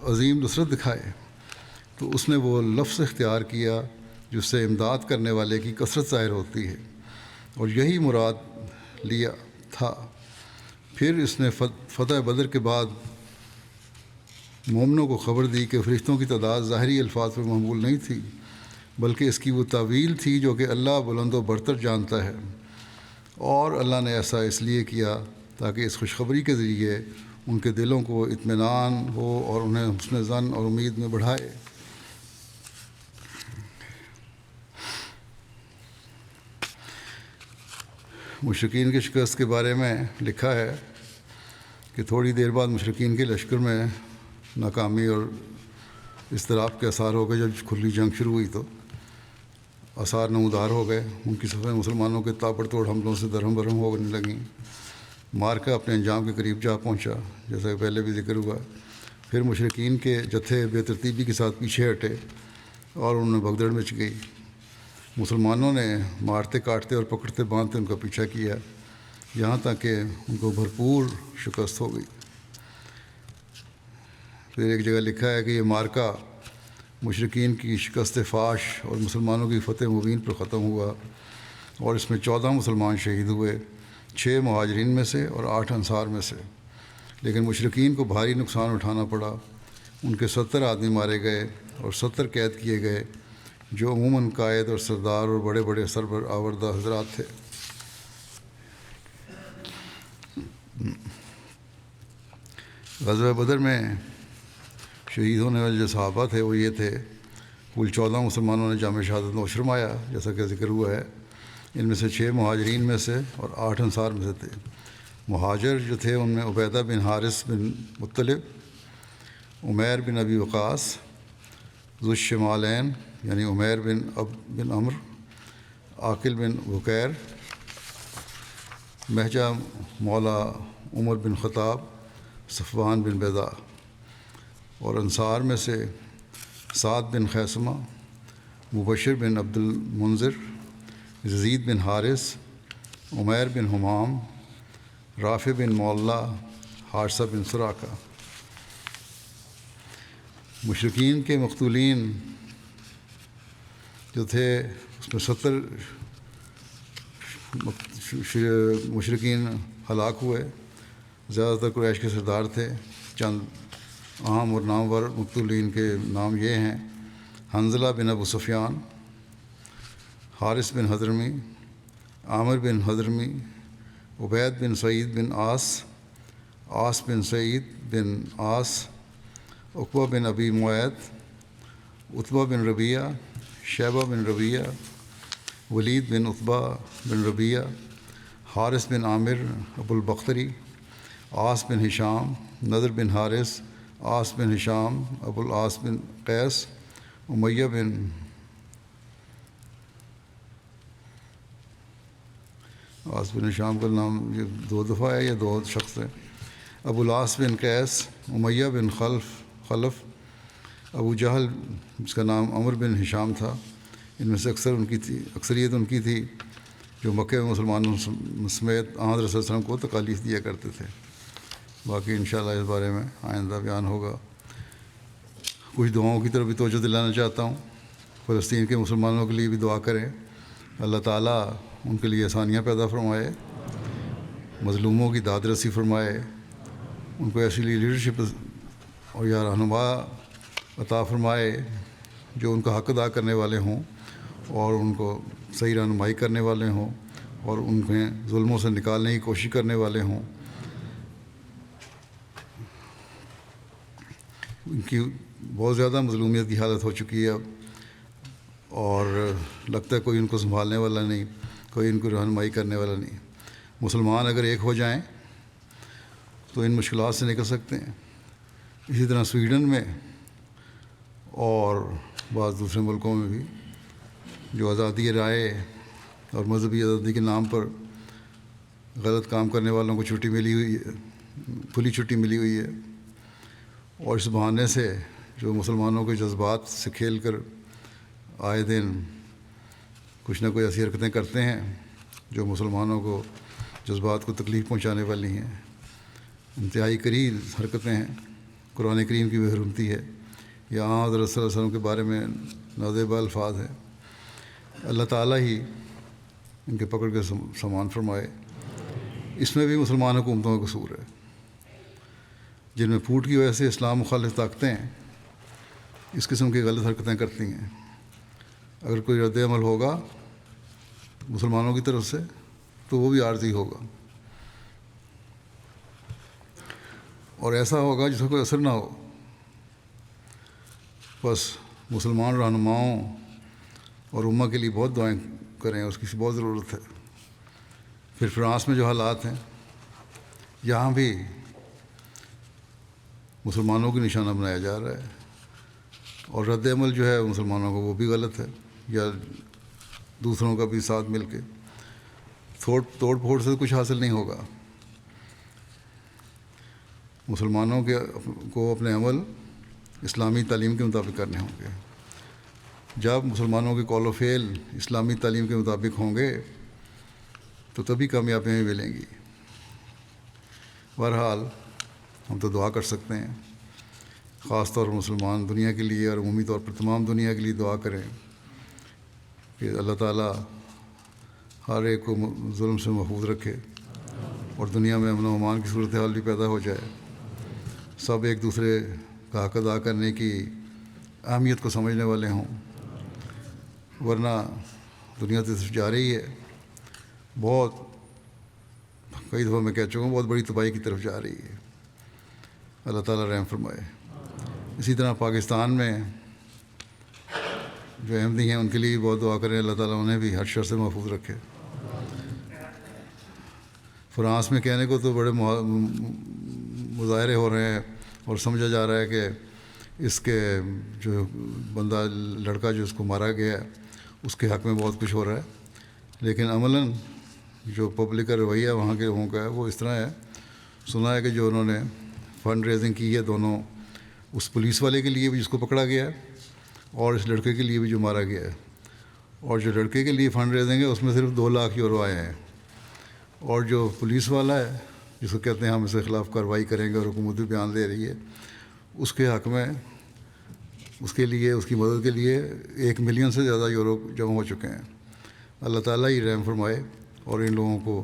عظیم نصرت دکھائے تو اس نے وہ لفظ اختیار کیا جس سے امداد کرنے والے کی کثرت ظاہر ہوتی ہے، اور یہی مراد لیا تھا۔ پھر اس نے فتح بدر کے بعد مومنوں کو خبر دی کہ فرشتوں کی تعداد ظاہری الفاظ پر محمول نہیں تھی، بلکہ اس کی وہ تعویل تھی جو کہ اللہ بلند و برتر جانتا ہے، اور اللہ نے ایسا اس لیے کیا تاکہ اس خوشخبری کے ذریعے ان کے دلوں کو اطمینان ہو اور انہیں حسن ظن اور امید میں بڑھائے۔ مشرکین کی شکست کے بارے میں لکھا ہے کہ تھوڑی دیر بعد مشرکین کے لشکر میں ناکامی اور اضطراب کے آثار ہو گئے۔ جب کھلی جنگ شروع ہوئی تو آثار نمودار ہو گئے، ان کی صفیں مسلمانوں کے تابڑ توڑ حملوں سے درہم برہم ہونے لگیں۔ مارکا اپنے انجام کے قریب جا پہنچا، جیسا کہ پہلے بھی ذکر ہوا۔ پھر مشرکین کے جتھے بے ترتیبی کے ساتھ پیچھے ہٹے اور انہوں نے بھگدڑ مچ گئی۔ مسلمانوں نے مارتے کاٹتے اور پکڑتے باندھتے ان کا پیچھا کیا، یہاں تک کہ ان کو بھرپور شکست ہو گئی۔ پھر ایک جگہ لکھا ہے کہ یہ مارکا مشرکین کی شکست فاش اور مسلمانوں کی فتح مبین پر ختم ہوا، اور اس میں 14 مسلمان شہید ہوئے، 6 مہاجرین میں سے اور 8 انصار میں سے۔ لیکن مشرکین کو بھاری نقصان اٹھانا پڑا، ان کے 70 آدمی مارے گئے اور 70 قید کیے گئے، جو عموماً قائد اور سردار اور بڑے بڑے سربراہ حضرات تھے۔ غزوہ بدر میں شہید ہونے والے جو صحابہ تھے وہ یہ تھے، کل 14 مسلمانوں نے جامع شہادت نوش فرمایا جیسا کہ ذکر ہوا ہے۔ ان میں سے 6 مہاجرین میں سے اور 8 انصار میں سے تھے۔ مہاجر جو تھے ان میں عبیدہ بن حارث بن مطلب، عمیر بن ابی وقاص، ذو الشمالین یعنی عمیر بن عمر، عاقل بن بکیر، مہجہ مولا عمر بن خطاب، صفوان بن بیضاء۔ اور انصار میں سے سعد بن خیثمہ، مبشر بن عبد المنذر، یزید بن حارث، عمیر بن حمام، رافع بن مولا، حارثہ بن سراقہ۔ مشرکین کے مقتولین جو تھے اس میں 70 مشرکین ہلاک ہوئے، زیادہ تر قریش کے سردار تھے۔ چند عام اور نامور مقتولین کے نام یہ ہیں: حنظلہ بن ابو سفیان، حارث بن حضرمی، عامر بن حضرمی، عبید بن سعید بن عاص، عاص بن سعید بن عاص عقبہ بن ابی معیط، عتبہ بن ربیعہ، شیبہ بن ربیعہ، ولید بن عتبہ بن ربیعہ، حارث بن عامر ابو البختری، عاص بن ہشام، نضر بن حارث، عاص بن ہشام، ابو العاص بن قیس، امیہ بن عاص بن ہشام کا نام یہ 2 دفعہ ہے یا 2 شخص ہیں، ابو العاص بن قیس، امیہ بن خلف، ابو جہل جس کا نام عمر بن ہشام تھا۔ ان میں سے اکثریت ان کی تھی جو مکہ میں مسلمانوں سمیت حضرت صلی اللہ علیہ وسلم کو تکالیف دیا کرتے تھے۔ باقی انشاءاللہ اس بارے میں آئندہ بیان ہوگا۔ کچھ دعاؤں کی طرف بھی توجہ دلانا چاہتا ہوں۔ فلسطین کے مسلمانوں کے لیے بھی دعا کریں، اللہ تعالیٰ ان کے لیے آسانیاں پیدا فرمائے، مظلوموں کی داد رسی فرمائے، ان کو ایسی لیڈرشپ اور یا رہنما عطا فرمائے جو ان کا حق ادا کرنے والے ہوں اور ان کو صحیح رہنمائی کرنے والے ہوں اور ان کے ظلموں سے نکالنے کی کوشش کرنے والے ہوں۔ ان کی بہت زیادہ مظلومیت کی حالت ہو چکی ہے اب، اور لگتا ہے کوئی ان کو سنبھالنے والا نہیں، کوئی ان کو رہنمائی کرنے والا نہیں۔ مسلمان اگر ایک ہو جائیں تو ان مشکلات سے نکل سکتے ہیں۔ اسی طرح سویڈن میں اور بعض دوسرے ملکوں میں بھی جو آزادی رائے اور مذہبی آزادی کے نام پر غلط کام کرنے والوں کو چھٹی ملی ہوئی ہے، کھلی چھٹی ملی ہوئی ہے، اور اس بہانے سے جو مسلمانوں کے جذبات سے کھیل کر آئے دن کچھ نہ کوئی ایسی حرکتیں کرتے ہیں جو مسلمانوں کو جذبات کو تکلیف پہنچانے والی ہیں، انتہائی قریب حرکتیں ہیں۔ قرآن کریم کی بے حرمتی ہے، یہاں حضرت صلی اللہ علیہ وسلم کے بارے میں نازیبہ الفاظ ہیں۔ اللہ تعالیٰ ہی ان کے پکڑ کے سامان فرمائے۔ اس میں بھی مسلمان حکومتوں کا قصور ہے جن میں پھوٹ کی وجہ سے اسلام مخالف طاقتیں اس قسم کی غلط حرکتیں کرتی ہیں۔ اگر کوئی رد عمل ہوگا مسلمانوں کی طرف سے تو وہ بھی عارضی ہوگا، اور ایسا ہوگا جس کا کوئی اثر نہ ہو۔ بس مسلمان رہنماؤں اور امہ کے لیے بہت دعائیں کریں، اس کی بہت ضرورت ہے۔ پھر فرانس میں جو حالات ہیں، یہاں بھی مسلمانوں کی نشانہ بنایا جا رہا ہے، اور رد عمل جو ہے مسلمانوں کو وہ بھی غلط ہے، یا دوسروں کا بھی ساتھ مل کے توڑ پھوڑ سے کچھ حاصل نہیں ہوگا۔ مسلمانوں کو اپنے عمل اسلامی تعلیم کے مطابق کرنے ہوں گے۔ جب مسلمانوں کے قول و فعل اسلامی تعلیم کے مطابق ہوں گے تو تبھی کامیابیاں ملیں گی۔ بہرحال ہم تو دعا کر سکتے ہیں، خاص طور پر مسلمان دنیا کے لیے اور عمومی طور پر تمام دنیا کے لیے دعا کریں کہ اللہ تعالیٰ ہر ایک کو ظلم سے محفوظ رکھے اور دنیا میں امن و امان کی صورتحال بھی پیدا ہو جائے، سب ایک دوسرے کا حق ادا کرنے کی اہمیت کو سمجھنے والے ہوں، ورنہ دنیا تو جا رہی ہے، بہت کئی دفعہ میں کہہ چکا ہوں، بہت بڑی تباہی کی طرف جا رہی ہے۔ اللہ تعالیٰ رحم فرمائے۔ اسی طرح پاکستان میں جو احمدی ہیں ان کے لیے بھی بہت دعا کریں، اللہ تعالیٰ انہیں بھی ہر شر سے محفوظ رکھے۔ فرانس میں کہنے کو تو بڑے مظاہرے ہو رہے ہیں اور سمجھا جا رہا ہے کہ اس کے جو لڑکا جو اس کو مارا گیا ہے اس کے حق میں بہت کچھ ہو رہا ہے، لیکن عملاً جو پبلک کا رویہ وہاں کے لوگوں کا ہے وہ اس طرح ہے۔ سنا ہے کہ جو انہوں نے فنڈ ریزنگ کی ہے دونوں، اس پولیس والے کے لیے بھی جس کو پکڑا گیا ہے اور اس لڑکے کے لیے بھی جو مارا گیا ہے، اور جو لڑکے کے لیے فنڈ ریزنگ ہے اس میں صرف 2 لاکھ یورو آئے ہیں، اور جو پولیس والا ہے جس کو کہتے ہیں ہم اس کے خلاف کارروائی کریں گے اور حکومت بھی بیان دے رہی ہے، اس کے حق میں اس کے لیے اس کی مدد کے لیے 1 ملین سے زیادہ یورو جمع ہو چکے ہیں۔ اللہ تعالیٰ ہی رحم فرمائے اور ان لوگوں کو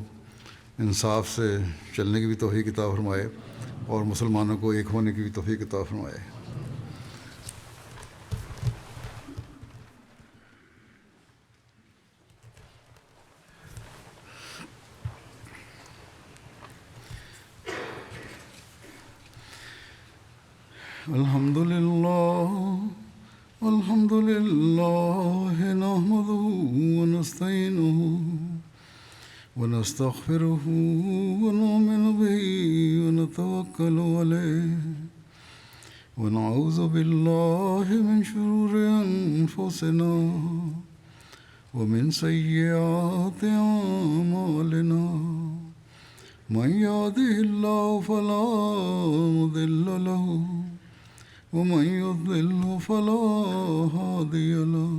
انصاف سے چلنے کی بھی توفیق عطا فرمائے اور مسلمانوں کو ایک ہونے کی بھی توفیق عطا فرمائے۔ الحمد لله نحمده ونستعينه ونستغفره ونؤمن به ونتوكل عليه ونعوذ بالله من شرور أنفسنا ومن سيئات أعمالنا من يهده الله فلا مضل له ومن يضلل فلا هادي له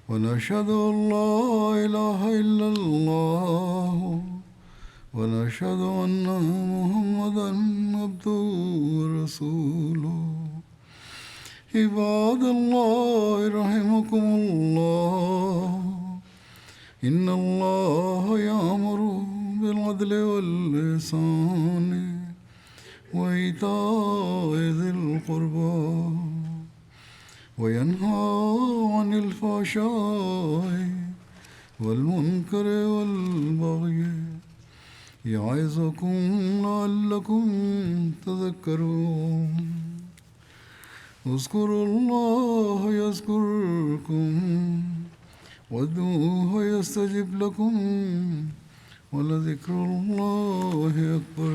ونشهد أن لا إله إلا الله ونشهد أن محمدا عبده ورسوله عباد الله رحمكم الله إن الله يأمر بالعدل والإحسان وإيتاء ذي القربى وينهى عن الفحشاء والمنكر والبغي يعظكم لعلكم تذكرون اذكروا الله يذكركم وادعوه يستجب لكم ولذكر الله أكبر